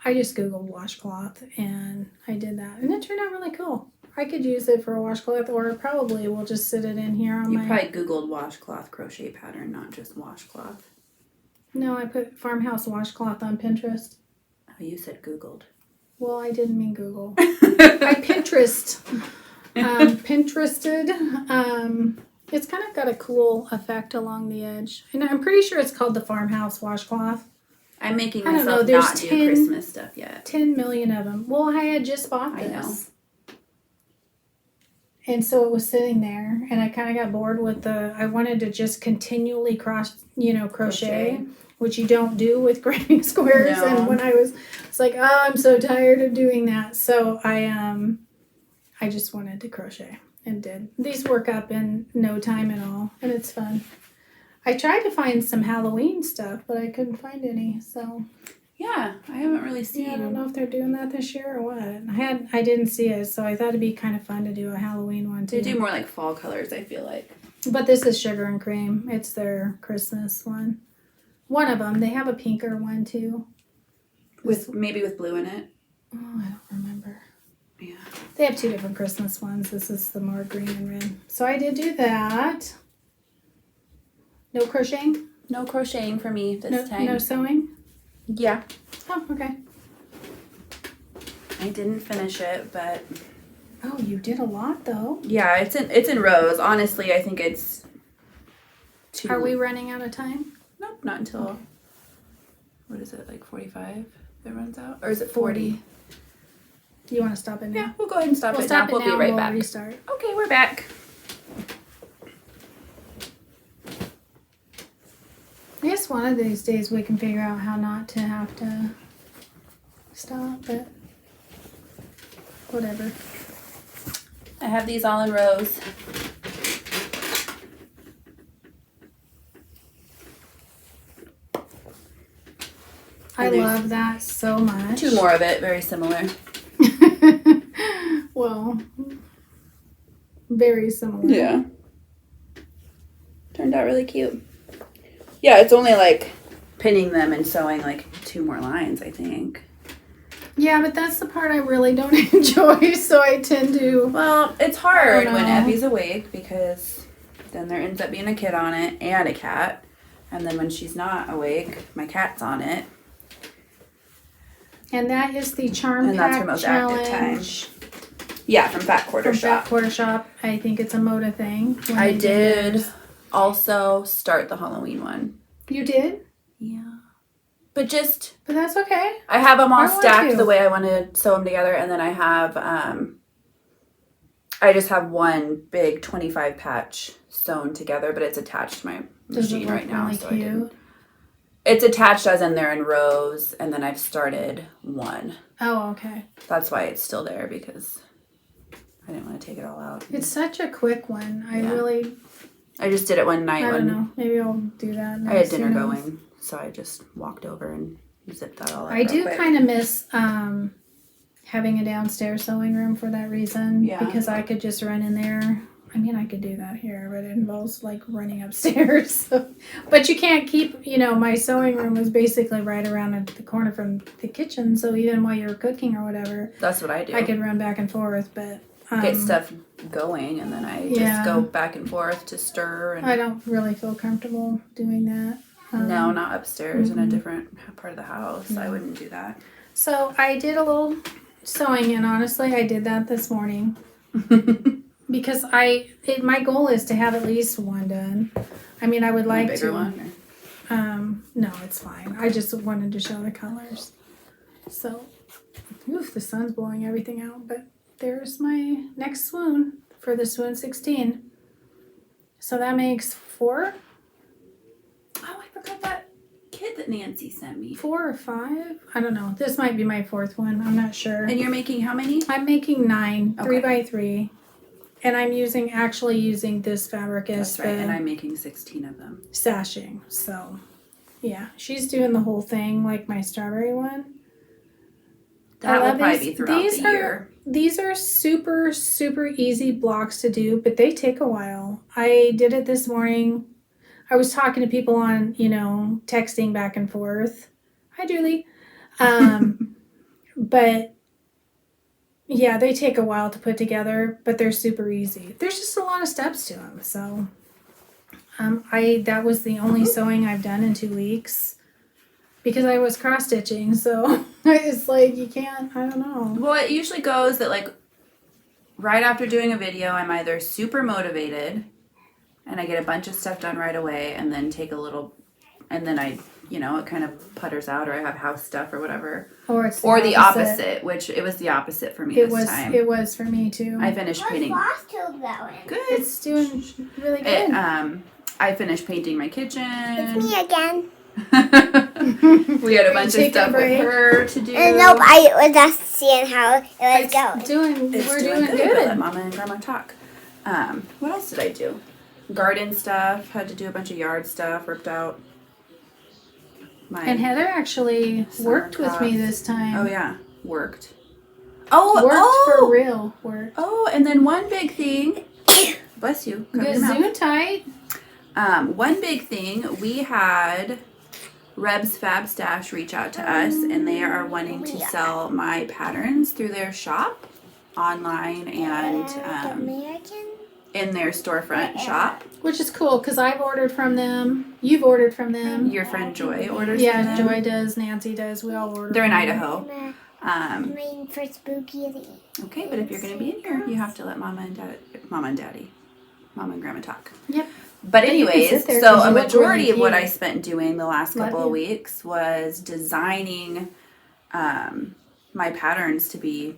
I just Googled washcloth and I did that. And it turned out really cool. I could use it for a washcloth, or probably we'll just sit it in here on You probably Googled washcloth crochet pattern, not just washcloth. No, I put Farmhouse Washcloth on Pinterest. Oh, you said Googled. Well, I didn't mean Google. I Pinterested. It's kind of got a cool effect along the edge. And I'm pretty sure it's called the Farmhouse Washcloth. I'm making myself not do Christmas stuff yet. 10 million of them. Well, I had just bought this. I know. And so it was sitting there, and I kind of got bored with I wanted to just continually crochet, which you don't do with granny squares. No. And when it's like, oh, I'm so tired of doing that. So I just wanted to crochet and did. These work up in no time at all, and it's fun. I tried to find some Halloween stuff, but I couldn't find any, so. Yeah, I haven't really seen. Yeah, I don't know if they're doing that this year or what. I didn't see it, so I thought it'd be kind of fun to do a Halloween one too. They do more like fall colors, I feel like. But this is sugar and cream. It's their Christmas one. One of them. They have a pinker one too. Maybe with blue in it. Oh, I don't remember. Yeah. They have 2 different Christmas ones. This is the more green and red. So I did do that. No crocheting? No crocheting for me this time. No sewing? Yeah. Oh, okay. I didn't finish it, but. Oh, you did a lot though. Yeah, it's in rows. Honestly, I think it's. Are we running out of time? Nope, not until. What is it, like 45? It runs out, or is it 40? You want to stop it now? Yeah, we'll go ahead and stop it now. We'll be right back. Restart. Okay, we're back. I guess one of these days we can figure out how not to have to stop, but whatever. I have these all in rows. I love that so much. 2 more of it, very similar. Well, very similar. Yeah. Turned out really cute. Yeah, it's only like pinning them and sewing like 2 more lines, I think. Yeah, but that's the part I really don't enjoy, so I tend to... Well, it's hard when Effie's awake because then there ends up being a kid on it and a cat. And then when she's not awake, my cat's on it. And that is the Charm and Pack that's her most Challenge. active time. Yeah, from Fat Quarter Shop. Fat Quarter Shop. I think it's a Moda thing. I did also start the Halloween one. You did? Yeah. But that's okay. I have them all stacked the way I want to sew them together, and then I have I just have one big 25 patch sewn together, but it's attached to my machine right now. Really so cute? It's attached as in they're in rows, and then I've started one. Oh, okay. That's why it's still there, because I didn't want to take it all out. It's such a quick one. I just did it one night. I don't know. Maybe I'll do that next. I had dinner going, so I just walked over and zipped that all out. I do kind of miss having a downstairs sewing room for that reason. Yeah. Because I could just run in there. I mean, I could do that here, but it involves like running upstairs. But you can't keep, my sewing room was basically right around at the corner from the kitchen. So even while you're cooking or whatever, that's what I do. I could run back and forth, but get stuff going, and then I just go back and forth to stir. And I don't really feel comfortable doing that. No, not upstairs in a different part of the house. I wouldn't do that. So I did a little sewing, and honestly, I did that this morning. Because my goal is to have at least one done. I mean, I would like a bigger to. One, no, it's fine. I just wanted to show the colors. So, the sun's blowing everything out. But there's my next swoon for the swoon 16. So that makes 4. Oh, I forgot that kit that Nancy sent me. 4 or 5? I don't know. This might be my 4th one. I'm not sure. And you're making how many? I'm making 9, Okay. 3x3. And I'm actually using this fabric as That's right, and I'm making 16 of them. sashing. So, yeah, she's doing the whole thing like my strawberry one. That will probably be throughout the year. These are super, super easy blocks to do, but they take a while. I did it this morning. I was talking to people on, texting back and forth. Hi, Julie. But yeah, they take a while to put together, but they're super easy. There's just a lot of steps to them. So that was the only sewing I've done in 2 weeks because I was cross stitching. So it's like, you can't, I don't know. Well, it usually goes that like right after doing a video, I'm either super motivated and I get a bunch of stuff done right away, and then take a little, and then I, it kind of putters out, or I have house stuff or whatever. Or the opposite, which it was the opposite for me this time. It was for me too. I finished painting. Flosstube going? Good. It's doing really good. I finished painting my kitchen. It's me again. We had a bunch of stuff with her to do. Nope, I was just seeing how it was going. We're doing good. But let Mama and Grandma talk. What else did I do? Garden stuff. Had to do a bunch of yard stuff. Ripped out. And Heather actually worked with me this time. Oh yeah, worked. For real. Worked. Oh, and then one big thing. Bless you. Gesundheit. One big thing, we had Reb's Fab Stash reach out to us, and they are wanting to sell my patterns through their shop online and in their storefront shop. Which is cool because I've ordered from them. You've ordered from them. Your friend Joy orders from them. Yeah, Joy does. Nancy does. We all order. They're in Idaho. I'm waiting for Spooky to eat. Okay, but if you're going to be in here, you have to let Mama and Grandma talk. Yep. But anyways, so a majority of what I spent doing the last couple of weeks was designing my patterns to be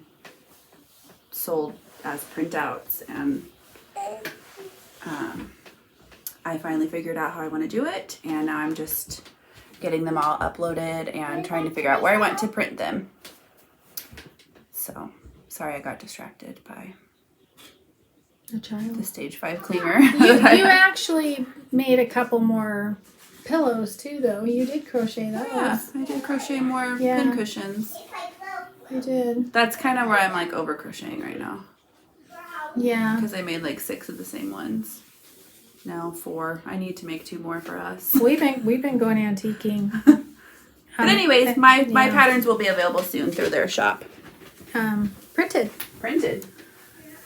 sold as printouts, and I finally figured out how I want to do it, and now I'm just getting them all uploaded and trying to figure out where I want to print them. So, sorry I got distracted by the stage 5 clinger. You actually made a couple more pillows too, though. You did crochet those. Yeah, I did crochet more pin cushions. You did. That's kind of where I'm like over crocheting right now. Yeah. Because I made like 6 of the same ones. No, 4. I need to make 2 more for us. We've been going antiquing. But anyways, my patterns will be available soon through their shop. Printed.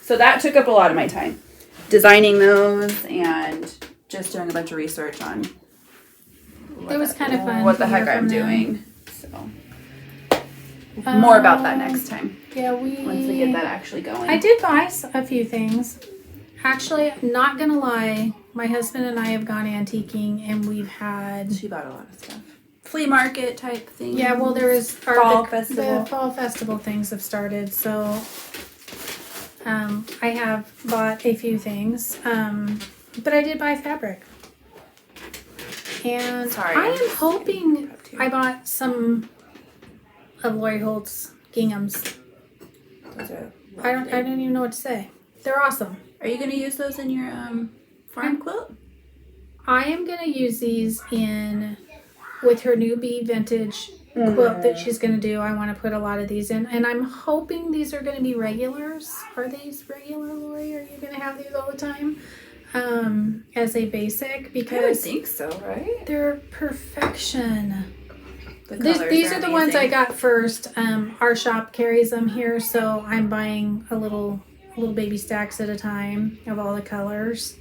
So that took up a lot of my time. Designing those and just doing a bunch of research on it was kind of fun. What the heck I'm doing. So more about that next time. Yeah, once we get that actually going. I did buy a few things. Actually, not gonna lie, my husband and I have gone antiquing, and She bought a lot of stuff. Flea market type thing. Yeah, well, there is fall festival. The fall festival things have started, so I have bought a few things, but I did buy fabric. And Sorry. I am hoping I bought some of Lori Holt's ginghams. Those are I don't even know what to say. They're awesome. Are you going to use those in your farm quilt? I am going to use these with her new bee vintage quilt that she's going to do. I want to put a lot of these in. And I'm hoping these are going to be regulars. Are these regular, Lori? Are you going to have these all the time? As a basic? Because I would think so, right? they're perfection. These are the ones I got first. Our shop carries them here, so I'm buying a little baby stacks at a time of all the colors.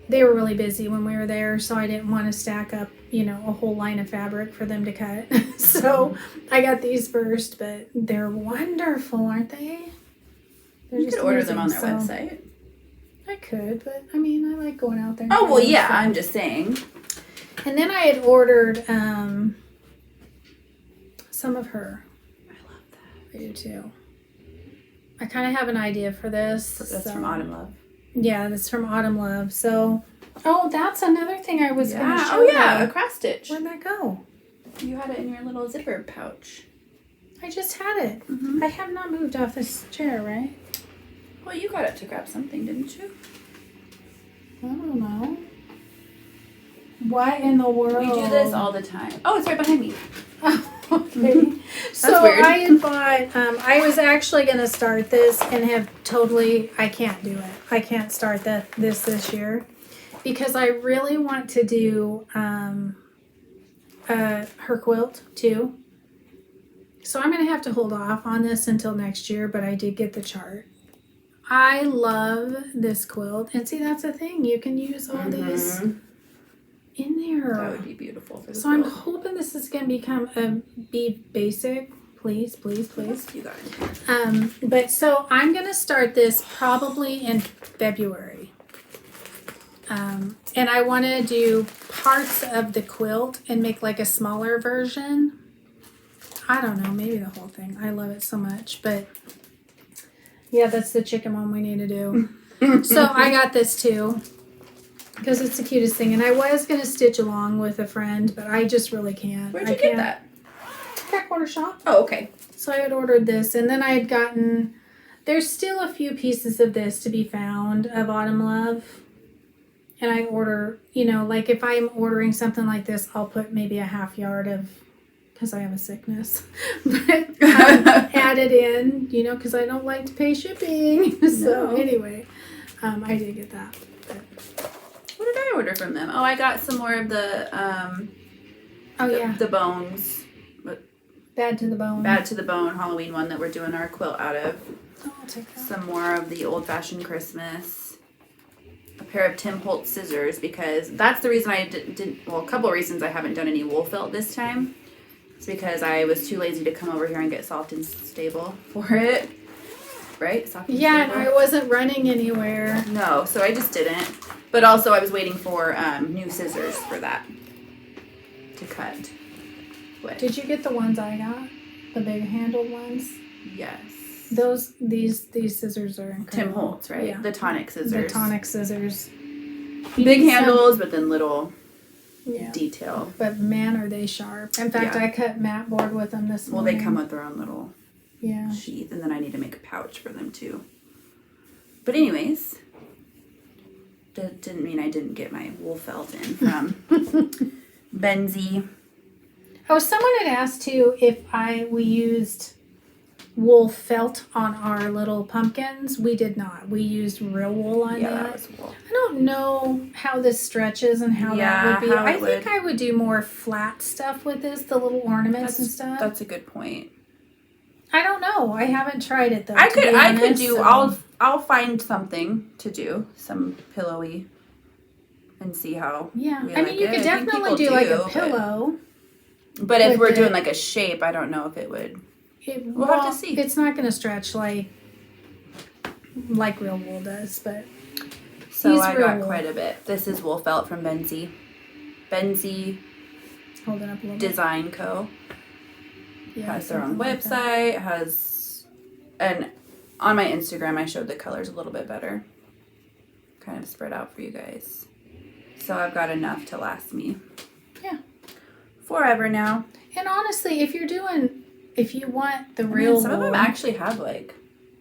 They were really busy when we were there, so I didn't want to stack up, a whole line of fabric for them to cut. So I got these first, but they're wonderful, aren't they? They're You could order them on their website. I could, but I like going out there. Oh, well, yeah, I'm just saying. And then I had ordered some of her. I love that. I do too. I kind of have an idea for this. That's from Autumn Love. Yeah, that's from Autumn Love. So, that's another thing I was going to show you. Oh, yeah, you. a cross stitch. Where'd that go? You had it in your little zipper pouch. I just had it. Mm-hmm. I have not moved off this chair, right? Well, you got up to grab something, didn't you? I don't know. What in the world? We do this all the time. Oh, it's right behind me. Okay. So weird. I had bought, I was actually going to start this and have I can't do it. I can't start this year because I really want to do her quilt too. So I'm going to have to hold off on this until next year, but I did get the chart. I love this quilt. And see, that's the thing. You can use all these in there. That would be beautiful for the So quilt. I'm hoping this is going to become be basic. Please, please, please. You got it. But so I'm going to start this probably in February. And I want to do parts of the quilt and make like a smaller version. I don't know, maybe the whole thing. I love it so much, but yeah, that's the chicken one we need to do. So I got this too because it's the cutest thing. And I was going to stitch along with a friend, but I just really can't. Where'd you get that? Back order shop. Oh, okay. So I had ordered this, and then I had gotten, there's still a few pieces of this to be found of Autumn Love. And I order, like if I'm ordering something like this, I'll put maybe a half yard of, because I have a sickness, but add it in, because I don't like to pay shipping. So anyway, I did get that. But. What did I order from them? Oh, I got some more of the bones. Bad to the Bone. Bad to the Bone Halloween one that we're doing our quilt out of. Oh, I'll take that. Some more of the Old Fashioned Christmas. A pair of Tim Holtz scissors because that's the reason I didn't. Well, a couple of reasons I haven't done any wool felt this time. It's because I was too lazy to come over here and get Soft and Stable for it. Right? Soft and Yeah, Stable. and I wasn't running anywhere. No, so I just didn't. But also I was waiting for new scissors for that to cut with. Did you get the ones I got? The big handled ones? Yes. These scissors are incredible. Tim Holtz, right? Yeah. The tonic scissors. The tonic scissors. Big handles, but then little Yeah. detail. But man, are they sharp. In fact, Yeah. I cut mat board with them this Well, morning. they come with their own little Yeah. sheath, and then I need to make a pouch for them too. But anyways, that didn't mean I didn't get my wool felt in from Benzie. Oh, someone had asked too if we used wool felt on our little pumpkins. We did not. We used real wool on Yeah, that. that was wool. I don't know how this stretches and how that would be. I think I would do more flat stuff with this, the little ornaments and stuff. That's a good point. I don't know. I haven't tried it though. I could do. So. I'll find something to do, some pillowy, and see how. Yeah, we I like mean, you it. could I think definitely people do like a but- pillow. But if with we're it. doing like a shape, I don't know if it would. We'll have to see. It's not going to stretch like real wool does, but So use I real got wool. quite a bit. This is wool felt from Benzie. Benzie Hold it up a little Design Co. bit. Has their own something like that. website, and on my Instagram I showed the colors a little bit better. Kind of spread out for you guys. So I've got enough to last me. Yeah. Forever now. And honestly, if you want the real some of them actually have like.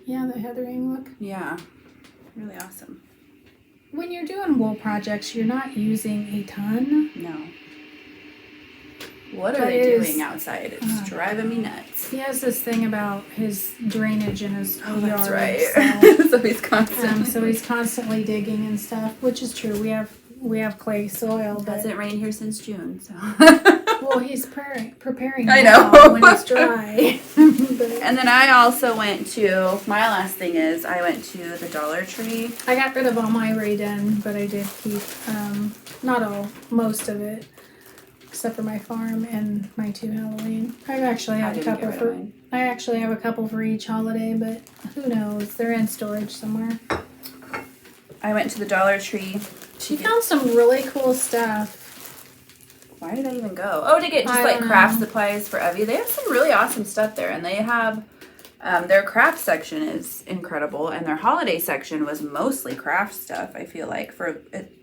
Yeah, the heathering look. Yeah. Really awesome. When you're doing wool projects, you're not using a ton. No. What are they doing outside? It's driving me nuts. He has this thing about his drainage in his yard. That's right. So he's constantly digging and stuff, which is true. We have clay soil. It hasn't rained here since June, so. Well, he's preparing I now know. when it's dry. And then I also went to, my last thing is, I went to the Dollar Tree. I got rid of all my Raiden, but I did keep, not all, most of it. Except for my farm and my 2 Halloween. I actually have a couple for each holiday, but who knows? They're in storage somewhere. I went to the Dollar Tree. She found some really cool stuff. Why did I even go? Oh, to get just like craft supplies for Evie. They have some really awesome stuff there, and they have their craft section is incredible, and their holiday section was mostly craft stuff. I feel like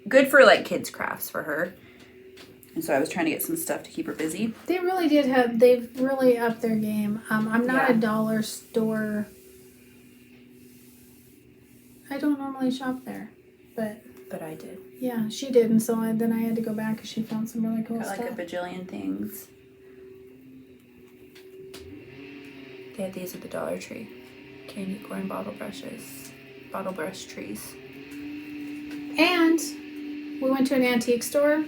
good for like kids crafts for her. And so I was trying to get some stuff to keep her busy. They really did they've really upped their game. I'm not a dollar store. I don't normally shop there, but I did. Yeah, she did, and so then I had to go back because she found some really cool stuff. Got like a bajillion things. They had these at the Dollar Tree. Candy corn bottle brush trees. And we went to an antique store.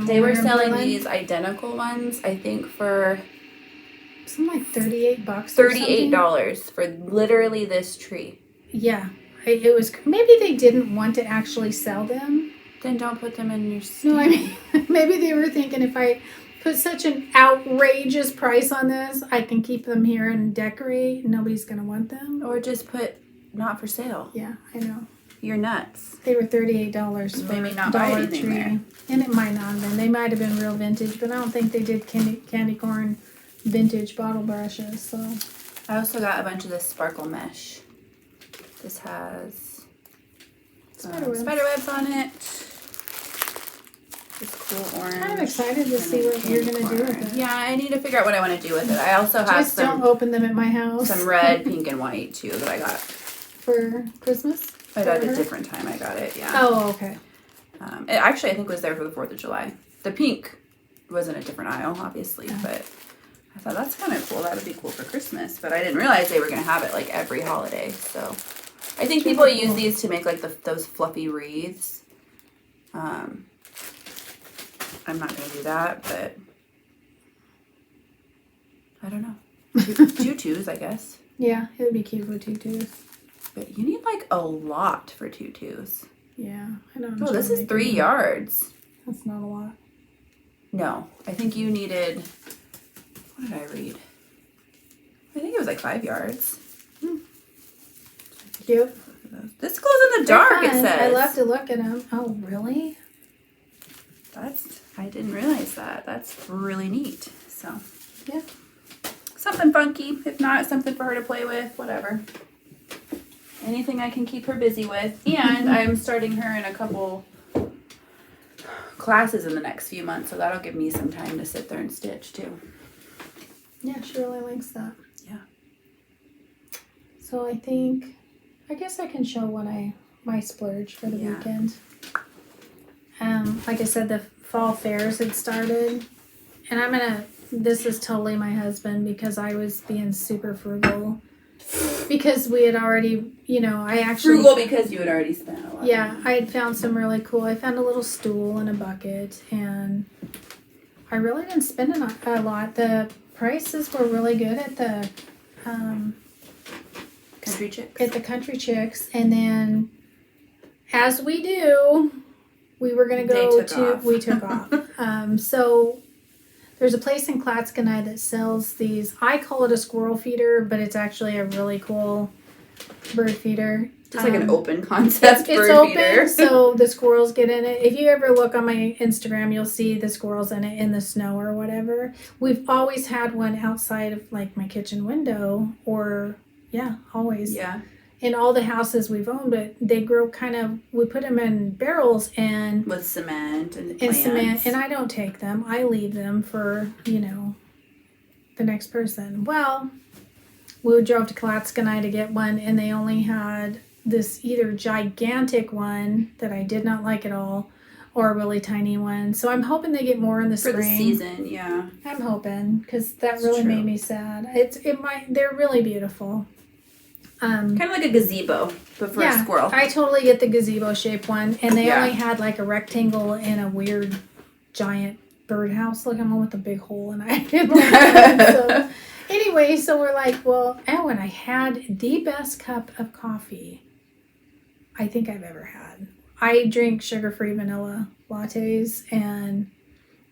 They were selling these identical ones, I think, for something like $38. $38 for literally this tree. Yeah, it was. Maybe they didn't want to actually sell them. Then don't put them in your stand. No, I mean maybe they were thinking if I put such an outrageous price on this, I can keep them here and decorate. Nobody's gonna want them. Or just put not for sale. Yeah, I know. You're nuts. They were $38 for maybe not buy anything Tree. there. And it might not have been. They might have been real vintage, but I don't think they did candy corn vintage bottle brushes. So I also got a bunch of this sparkle mesh. This has spiderwebs on it. This cool orange. I'm excited to see what you're going to do with it. Yeah, I need to figure out what I want to do with it. I also have Just don't open them at my house. Some red, pink, and white too that I got. For Christmas? I got it at a different time. I got it, yeah. Oh, okay. It actually, I think, was there for the 4th of July. The pink was in a different aisle, obviously, but I thought that's kind of cool. That would be cool for Christmas, but I didn't realize they were going to have it like every holiday. So I think people use these to make like those fluffy wreaths. I'm not going to do that, but I don't know. Tutus, I guess. Yeah, it would be cute for tutus. But you need like a lot for tutus. Yeah, I don't know. Oh, this is 3 yards. That's not a lot. No, I think you needed, what did I read? I think it was like 5 yards. Cute. This glows in the dark, it says. I love to look at them. Oh, really? I didn't realize that. That's really neat. So, yeah. Something funky. If not, something for her to play with, whatever. Anything I can keep her busy with. And I'm starting her in a couple classes in the next few months, so that'll give me some time to sit there and stitch too. Yeah, she really likes that. Yeah. So I guess I can show what my splurge for the weekend. Like I said, the fall fairs had started, and this is totally my husband because I was being super frugal. Because we had already, frugal because you had already spent a lot. Yeah, I had found some really cool. I found a little stool and a bucket, and I really didn't spend a lot. The prices were really good at the Country Chicks. At the Country Chicks, and then as we do, we were going to go we took off. So there's a place in Clatskanie that sells these. I call it a squirrel feeder, but it's actually a really cool bird feeder. Just like an open concept bird feeder. It's open, so the squirrels get in it. If you ever look on my Instagram, you'll see the squirrels in it in the snow or whatever. We've always had one outside of like my kitchen window, or always. Yeah. in all the houses we've owned, but they grow we put them in barrels and with cement and cement, and I don't take them. I leave them for, the next person. Well, we drove to Klatskanai to get one, and they only had this either gigantic one that I did not like at all, or a really tiny one. So I'm hoping they get more in the spring. For the season, yeah. I'm hoping, because that really made me sad. They're really beautiful. Kind of like a gazebo, but for a squirrel. I totally get the gazebo shaped one, and they only had like a rectangle and a weird giant birdhouse looking one with a big hole, and I didn't like that. So anyway, so we're like, and I had the best cup of coffee I think I've ever had. I drink sugar-free vanilla lattes, and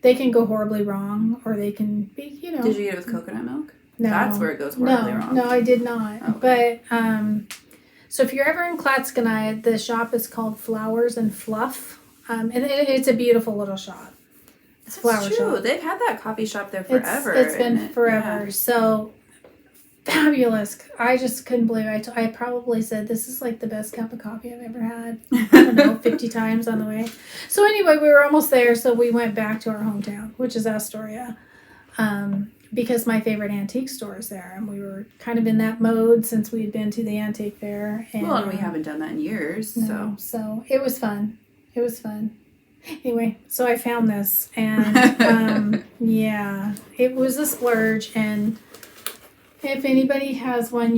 they can go horribly wrong, or they can be, Did you get it with coconut milk? No. That's where it goes horribly wrong. No, I did not. Okay. But, so if you're ever in Klatskanai, the shop is called Flowers and Fluff. And it's a beautiful little shop. It's a flower true. shop. They've had that coffee shop there forever. It's been forever. Yeah. So fabulous. I just couldn't believe it. I probably said, this is like the best cup of coffee I've ever had. I don't know, 50 times on the way. So anyway, we were almost there. So we went back to our hometown, which is Astoria. Because my favorite antique store is there, and we were kind of in that mode since we had been to the antique fair. And we haven't done that in years, so it was fun. It was fun. Anyway, so I found this, and it was a splurge. And if anybody has one,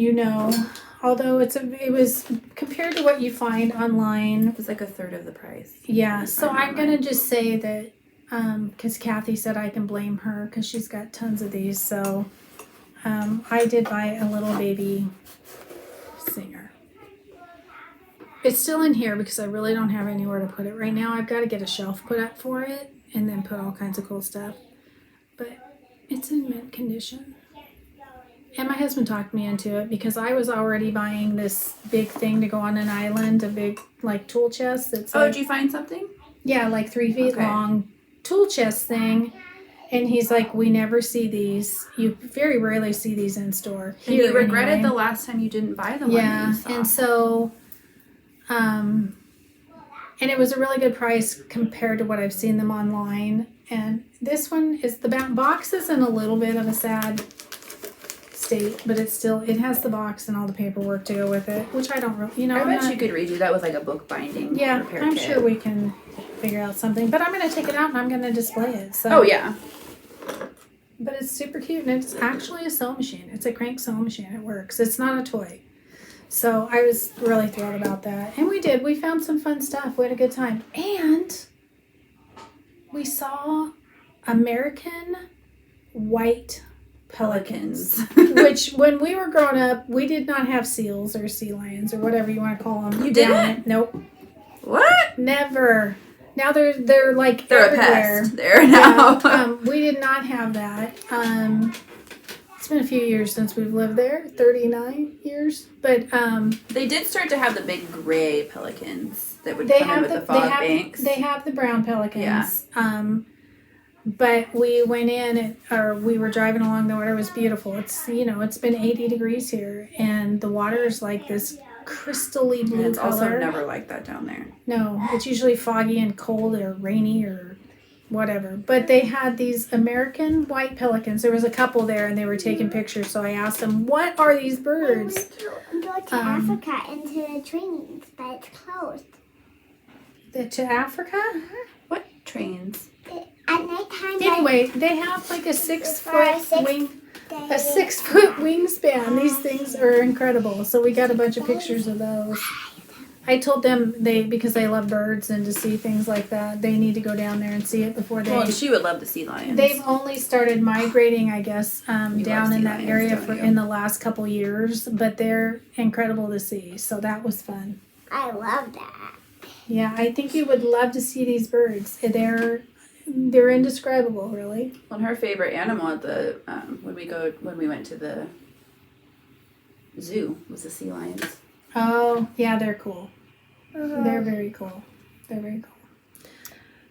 although it was compared to what you find online, it was like a third of the price. Yeah, so I'm gonna just say that. Because Kathy said I can blame her because she's got tons of these. So I did buy a little baby singer. It's still in here because I really don't have anywhere to put it right now. I've got to get a shelf put up for it and then put all kinds of cool stuff. But it's in mint condition. And my husband talked me into it because I was already buying this big thing to go on an island, a big tool chest. That's did you find something? Yeah, 3 feet long. Tool chest thing, and he's like, we never see these. You very rarely see these in store. And you regretted the last time you didn't buy the one. Yeah, and so, and it was a really good price compared to what I've seen them online. And this one is the box is in a little bit of a sad state, but it has the box and all the paperwork to go with it, which I don't really, I bet you could redo that with a book binding. Yeah, I'm sure we can figure out something, but I'm going to take it out and I'm going to display it. So. Oh yeah. But it's super cute, and it's actually a sewing machine. It's a crank sewing machine. It works. It's not a toy. So I was really thrilled about that. And we found some fun stuff. We had a good time. And we saw American white pelicans. Which, when we were growing up, we did not have seals or sea lions or whatever you want to call them. You didn't? Nope. What? Never. Now they're everywhere. A pest there now. Yeah, we did not have that. It's been a few years since we've lived there, 39 years. But they did start to have the big gray pelicans that would come in with the fog banks. They have the brown pelicans. Yeah. But we went in, we were driving along. The water was beautiful. It's it's been 80 degrees here, and the water is like this crystally blue it's color. Also never like that down there. No, it's usually foggy and cold or rainy or whatever. But they had these American white pelicans. There was a couple there, and they were taking pictures. So I asked them, "What are these birds?" I'm going to Africa into the trains, but it's closed. To Africa? What trains? At nighttime. Anyway, they have a 6-foot wing. A 6-foot wingspan. These things are incredible. So we got a bunch of pictures of those. I told them because they love birds and to see things like that, they need to go down there and see it before they. Well, she would love to see lions. They've only started migrating, I guess, down in that area in the last couple years, but they're incredible to see. So that was fun. I love that. Yeah, I think you would love to see these birds. They're indescribable, really. Well, her favorite animal at the when we went to the zoo was the sea lions. Oh, yeah, they're cool. They're very cool. They're very cool.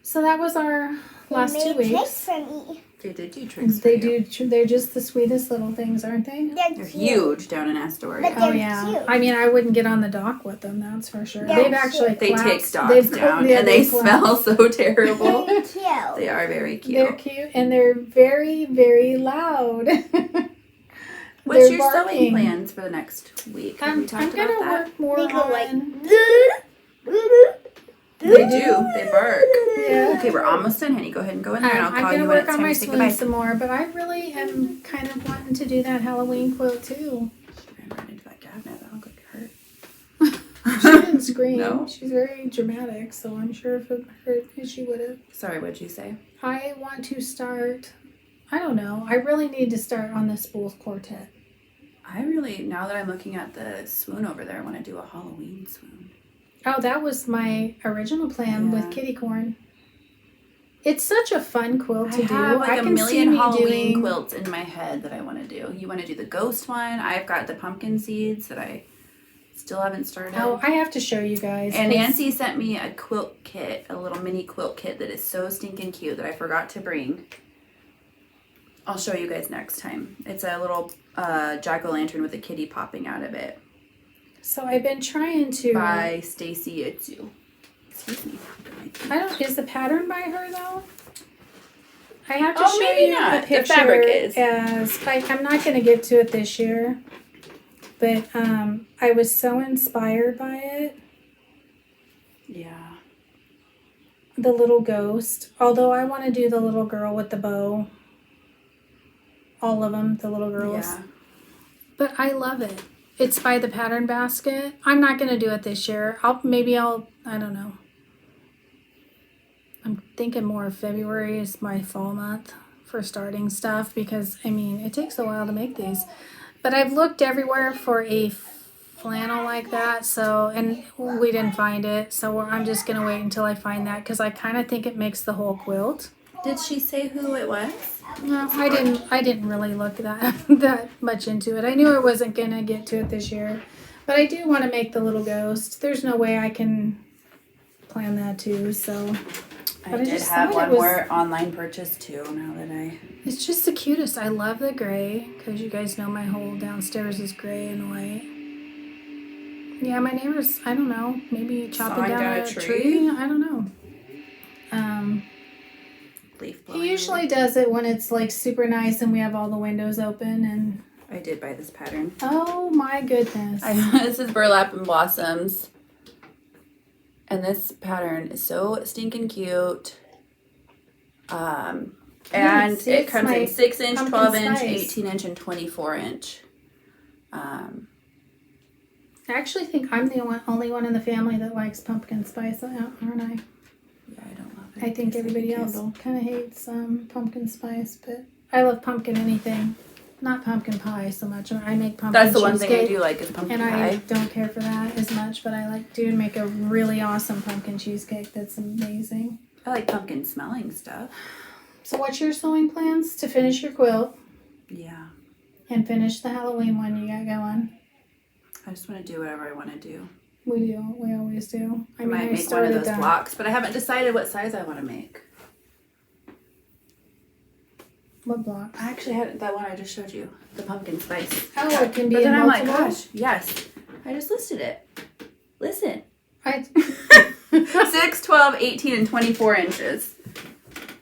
So that was our last 2 weeks. Cake for me. They did do tricks. They do. They're just the sweetest little things, aren't they? They're huge down in Astoria. But Oh they're yeah. cute. I mean, I wouldn't get on the dock with them. That's for sure. They're They've actually They take collapsed. dogs down, and they smell so terrible. They're cute. They are very cute. They're cute and they're very, very loud. What's They're your sewing barking. plans for the next week? Have we I'm talked gonna about that? work more They go like. on. They do. They bark. Yeah. Okay, we're almost done, honey. Go ahead and go in there, and I'll I'm call gonna you when work it's on time my to say swing goodbye. some more, but I really am kind of wanting to do that Halloween quilt too. She ran right into that cabinet. That'll get hurt. She didn't scream. No? She's very dramatic, so I'm sure if it hurt, she would have. Sorry, what'd you say? I want to start. I don't know. I really need to start on the spools quartet. I really, now that I'm looking at the swoon over there, I want to do a Halloween swoon. Oh, that was my original plan Yeah. with kitty corn. It's such a fun quilt to I do. have like I a can see million me Halloween doing. quilts in my head that I want to do. You want to do the ghost one? I've got the pumpkin seeds that I still haven't started. Oh, I have to show you guys. And 'cause- Nancy sent me a quilt kit, a little mini quilt kit that is so stinking cute that I forgot to bring. I'll show you guys next time. It's a little jack-o'-lantern with a kitty popping out of it So I've been trying to. by Stacy Itzu. Excuse me. I don't. Is the pattern by her though? I have to Oh, show maybe you not. a The picture. fabric is. I'm not going to get to it this year, but I was so inspired by it. Yeah. The little ghost. Although I want to do the little girl with the bow. All of them, the little girls. Yeah. But I love it. It's by the Pattern Basket. I'm not going to do it this year. I don't know. I'm thinking more of February is my fall month for starting stuff because, I mean, it takes a while to make these. But I've looked everywhere for a flannel like that, and we didn't find it. So I'm just going to wait until I find that because I kind of think it makes the whole quilt. Did she say who it was? No, I didn't really look that much into it. I knew I wasn't gonna get to it this year, but I do want to make the little ghost. There's no way I can plan that too. So I But I did just have thought one it was- more online purchase too. Now that I it's just the cutest. I love the gray because you guys know my whole downstairs is gray and white. Yeah, my neighbors. I don't know. Maybe chopping Sawing down down a a tree? tree. I don't know. leaf blowing. He usually does it when it's like super nice and we have all the windows open and. I did buy this pattern. Oh my goodness. This is Burlap and Blossoms. And this pattern is so stinking cute. And Yes, it it's comes my in 6-inch, pumpkin 12-inch, spice. 18-inch, and 24-inch. I actually think I'm the only one in the family that likes pumpkin spice, aren't I? Yeah, I don't love it. I think everybody else kind of hates pumpkin spice, but I love pumpkin anything. Not pumpkin pie so much. I make pumpkin That's the one thing I cheesecake, do like is pumpkin and pie. I don't care for that as much, but I do make a really awesome pumpkin cheesecake that's amazing. I like pumpkin smelling stuff. So what's your sewing plans to finish your quilt Yeah. and finish the Halloween one you got going? I just want to do whatever I want to do. We do. We always do. I might make one of those blocks, but I haven't decided what size I want to make. What block? I actually had that one I just showed you, the pumpkin spice. Oh, it can be But then in I'm like, multiple? gosh, yes. I just listed it. Listen. I 6, 12, 18, and 24 inches.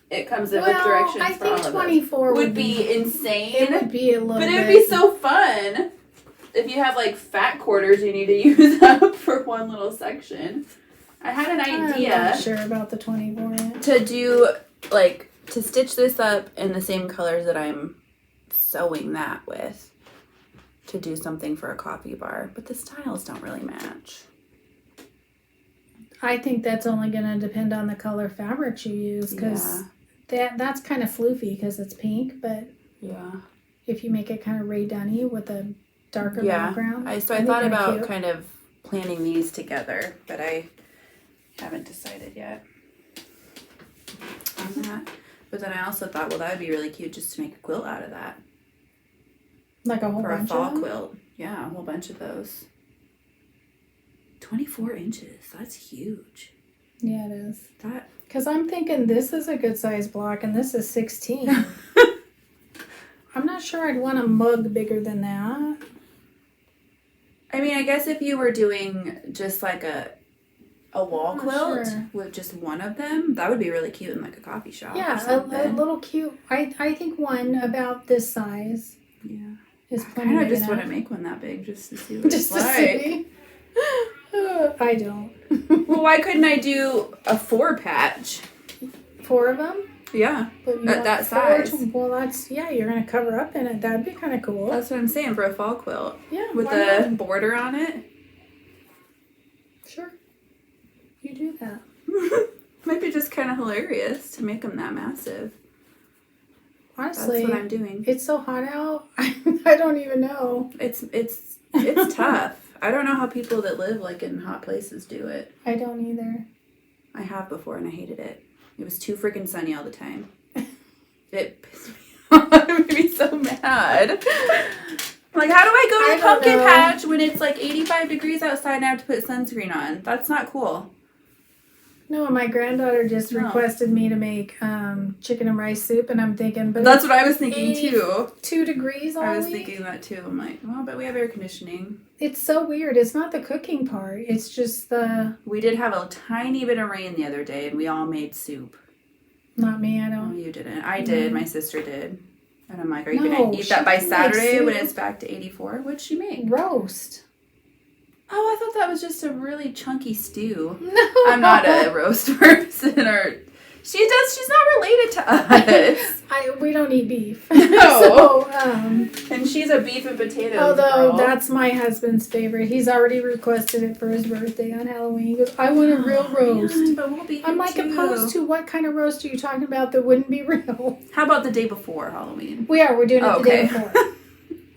It comes in with directions I for all think of 24 those. Would be insane. It would be a little But bit. it'd be so fun. If you have like fat quarters you need to use up for one little section. I had an I'm idea not sure about the 24 inch. to do like to stitch this up in the same colors that I'm sewing that with. To do something for a coffee bar. But the styles don't really match. I think that's only going to depend on the color fabrics you use because that's kind of floofy because it's pink, but Yeah. if you make it kind of Ray Dunny with a darker background. I think thought they're about cute. kind of planning these together, but I haven't decided yet on that. But then I also thought, well, that would be really cute just to make a quilt out of that. Like a whole For a bunch fall of them? quilt. Yeah, a whole bunch of those. 24 inches. That's huge. Yeah, it is. That Because I'm thinking this is a good size block and this is 16. not sure I'd want a mug bigger than that. I mean, I guess if you were doing just like a wall quilt with just one of them, that would be really cute in like a coffee shop. Yeah, a little cute. I think one about this size. Yeah. Is I kind of just want to make one that big just to see what it's like. See. I don't. Well, why couldn't I do a 4-patch? 4 of them? Yeah, at that size. Well, you're going to cover up in it. That'd be kind of cool. That's what I'm saying for a fall quilt. Yeah. With the border on it. Sure. You do that. Might be just kind of hilarious to make them that massive. Honestly, that's what I'm doing. It's so hot out. I don't even know. It's tough. I don't know how people that live like in hot places do it. I don't either. I have before and I hated it. It was too freaking sunny all the time. It pissed me off. It made me so mad. Like, how do I go to the pumpkin patch when it's like 85 degrees outside and I have to put sunscreen on? That's not cool. No, my granddaughter just requested me to make chicken and rice soup, and I'm thinking, but that's what I was thinking too. 2 degrees all I was week? thinking that too. I'm like, well, but we have air conditioning. It's so weird. It's not the cooking part. It's just the... We did have a tiny bit of rain the other day, and we all made soup. Not me, I don't. No, you didn't. I did. My sister did. And I'm like, are you going to eat that by Saturday when it's back to 84? What'd she make? Roast. Oh, I thought that was just a really chunky stew. No. I'm not a roast person, or she's not related to us. We don't eat beef. No. So, and she's a beef and potatoes although girl. That's my husband's favorite. He's already requested it for his birthday on Halloween. He goes, I want a real roast. Man, but we'll be I'm like, opposed to what kind of roast are you talking about that wouldn't be real? How about the day before Halloween? We're doing it the day before.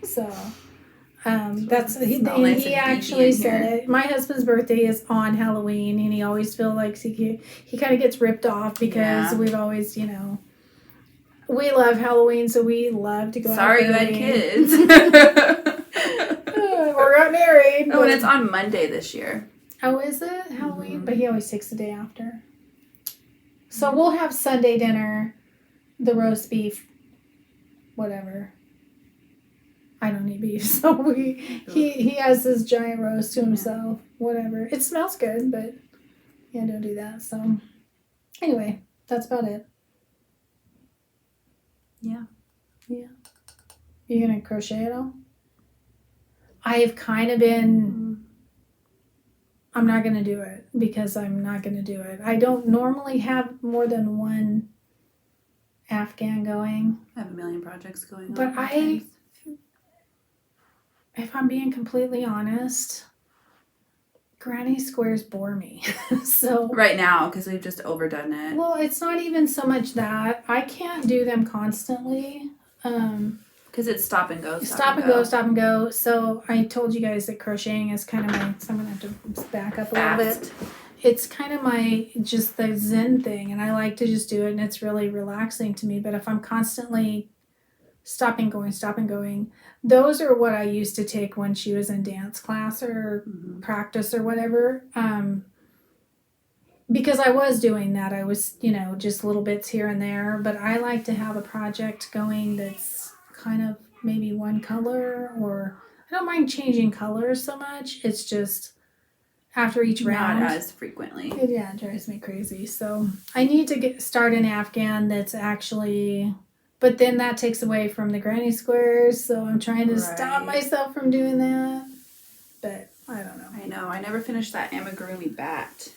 So... that's he actually said it. My husband's birthday is on Halloween, and he always feels like he kind of gets ripped off because we've always, we love Halloween, so we love to go. Sorry, you had kids. Or got married. Oh, and it's on Monday this year. Oh, is it Halloween? Mm-hmm. But he always takes the day after. So we'll have Sunday dinner, the roast beef, whatever. I don't eat beef, so he has this giant roast to himself, whatever. It smells good, but don't do that. So anyway, that's about it. Yeah. You gonna crochet at all? I've kind of been. I'm not gonna do it because I'm not gonna do it. I don't normally have more than one Afghan going. I have a million projects going on. But if I'm being completely honest, granny squares bore me. So right now, because we've just overdone it. Well, it's not even so much that. I can't do them constantly. Because it's stop and go. Stop and go. So I told you guys that crocheting is kind of so I'm going to have to back up a little bit. It's kind of just the zen thing, and I like to just do it, and it's really relaxing to me. But if I'm constantly stopping, going, those are what I used to take when she was in dance class or practice or whatever. Because I was doing that. I was, just little bits here and there. But I like to have a project going that's kind of maybe one color, or I don't mind changing colors so much. It's just after each round. Not as frequently. It drives me crazy. So I need to start an Afghan that's actually... But then that takes away from the granny squares, so I'm trying to stop myself from doing that. But I don't know. I know. I never finished that amigurumi bat.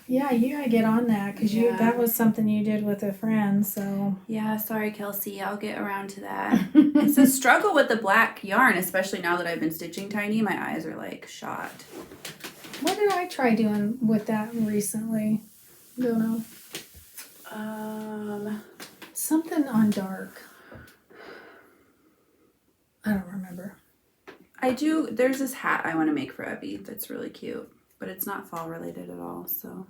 Yeah, you gotta get on that because that was something you did with a friend. So yeah, sorry, Kelsey. I'll get around to that. It's a struggle with the black yarn, especially now that I've been stitching tiny. My eyes are like shot. What did I try doing with that recently? Don't know. Something on dark. I don't remember. I do. There's this hat I want to make for Evie that's really cute, but it's not fall related at all. So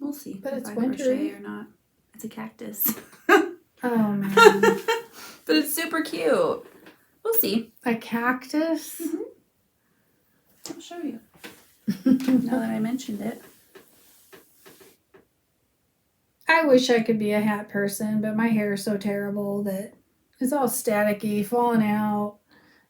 we'll see. But if it's I wintry crochet or not. It's a cactus. Oh man! But it's super cute. We'll see. A cactus. Mm-hmm. I'll show you. Now that I mentioned it. I wish I could be a hat person, but my hair is so terrible that it's all staticky, falling out.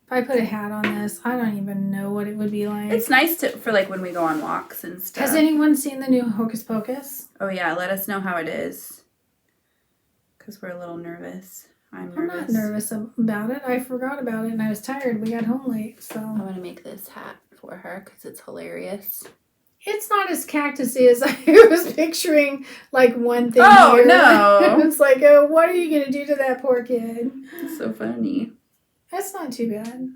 If I put a hat on this, I don't even know what it would be like. It's nice for like when we go on walks and stuff. Has anyone seen the new Hocus Pocus? Oh yeah, let us know how it is. Because we're a little nervous. I'm not nervous about it. I forgot about it and I was tired. We got home late, so. I want to make this hat for her because it's hilarious. It's not as cactusy as I was picturing, like one thing Oh, here. no. It's like, oh, what are you going to do to that poor kid? It's so funny. That's not too bad.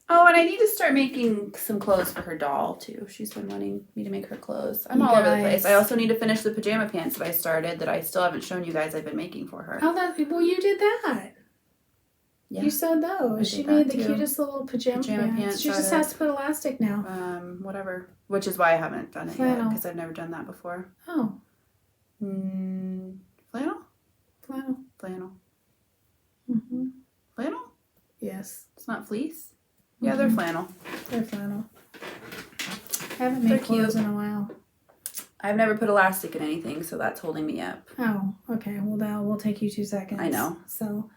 Oh, and I need to start making some clothes for her doll, too. She's been wanting me to make her clothes. I'm all over the place. I also need to finish the pajama pants that I started that I still haven't shown you guys I've been making for her. Oh, well, you did that. Yeah. You sewed those. She made the cutest little pajama pants. She just has to put elastic now. Whatever. Which is why I haven't done it yet, because I've never done that before. Oh. Flannel? Flannel. Mm-hmm. Flannel? Yes. It's not fleece? Yeah, they're flannel. They're flannel. I haven't made clothes in a while. I've never put elastic in anything, so that's holding me up. Oh, okay. Well, that will take you 2 seconds. I know. So,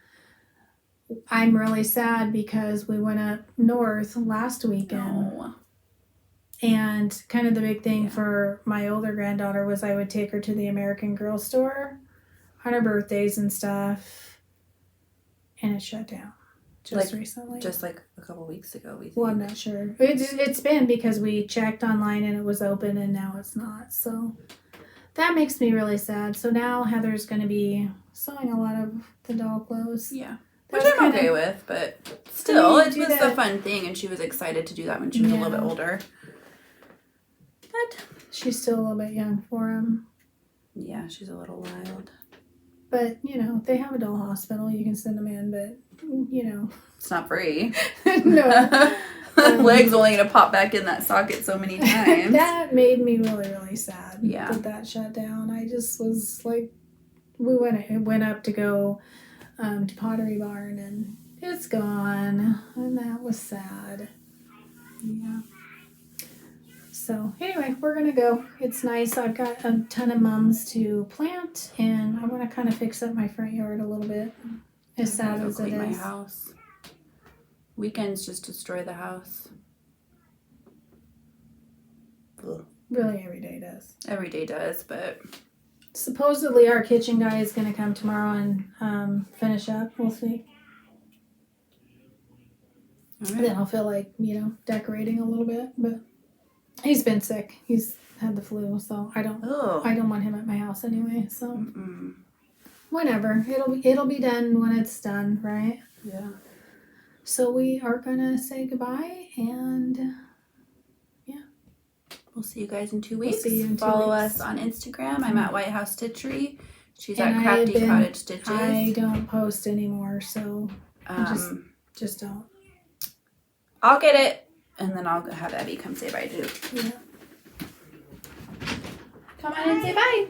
I'm really sad because we went up north last weekend. Oh. And kind of the big thing for my older granddaughter was I would take her to the American Girl store on her birthdays and stuff. And it shut down just recently. Just like a couple weeks ago, we think. Well, I'm not sure. It's been because we checked online and it was open and now it's not. So that makes me really sad. So now Heather's going to be sewing a lot of the doll clothes. Yeah. Which I'm okay with, but still, it was the fun thing, and she was excited to do that when she was a little bit older. But she's still a little bit young for him. Yeah, she's a little wild. But, they have a doll hospital. You can send them in, but, It's not free. No. Leg's only going to pop back in that socket so many times. That made me really, really sad. Yeah. That shut down. I just was like, we went up to go to Pottery Barn, and it's gone. And that was sad. Yeah. So anyway, we're going to go. It's nice. I've got a ton of mums to plant, and I want to kind of fix up my front yard a little bit. As sad as it is. My house. Weekends just destroy the house. Ugh. Really, every day does. Every day does, but... Supposedly our kitchen guy is going to come tomorrow and finish up. We'll see. All right. Then I'll feel like, decorating a little bit, but... He's been sick. He's had the flu, so I don't want him at my house anyway. So whenever it'll be done when it's done, right? Yeah. So we are gonna say goodbye, and we'll see you guys in 2 weeks. We'll see you in 2 Follow weeks. us on Instagram. I'm at White House Stitchery. She's at Crafty Cottage Stitches. I don't post anymore, so just don't. I'll get it. And then I'll have Abby come say bye too. Yeah. Come on and say bye.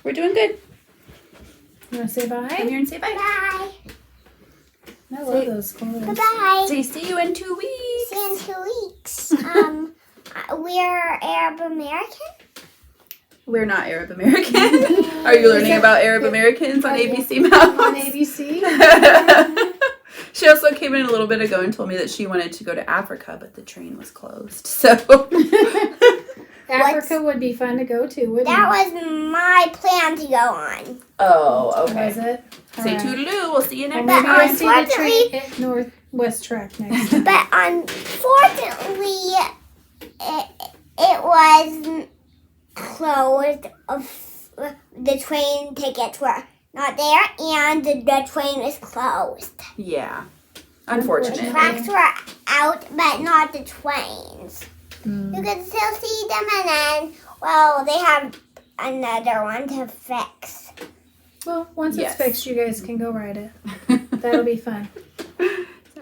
We're doing good. You want to say bye? Come here and say bye. Bye. I love those clothes. Bye-bye. Say see you in 2 weeks. See you in 2 weeks. We're Arab American. We're not Arab American. Are you learning about Arab Americans on ABC Mouse? On ABC? She also came in a little bit ago and told me that she wanted to go to Africa, but the train was closed. So Africa would be fun to go to, wouldn't it? That was my plan to go on. Oh, okay. Was it? Say toodaloo. We'll see you next Maybe time. I see the train at Northwest Track next time. But unfortunately, it was closed. The train tickets were not there, and the train was closed. Yeah. Unfortunately. Tracks were out, but not the trains. You could still see them, and then, they have another one to fix. Well, once it's fixed, you guys can go ride it. That'll be fun.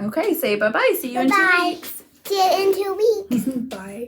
Okay, say bye-bye. See you in 2 weeks. See you in 2 weeks. Bye.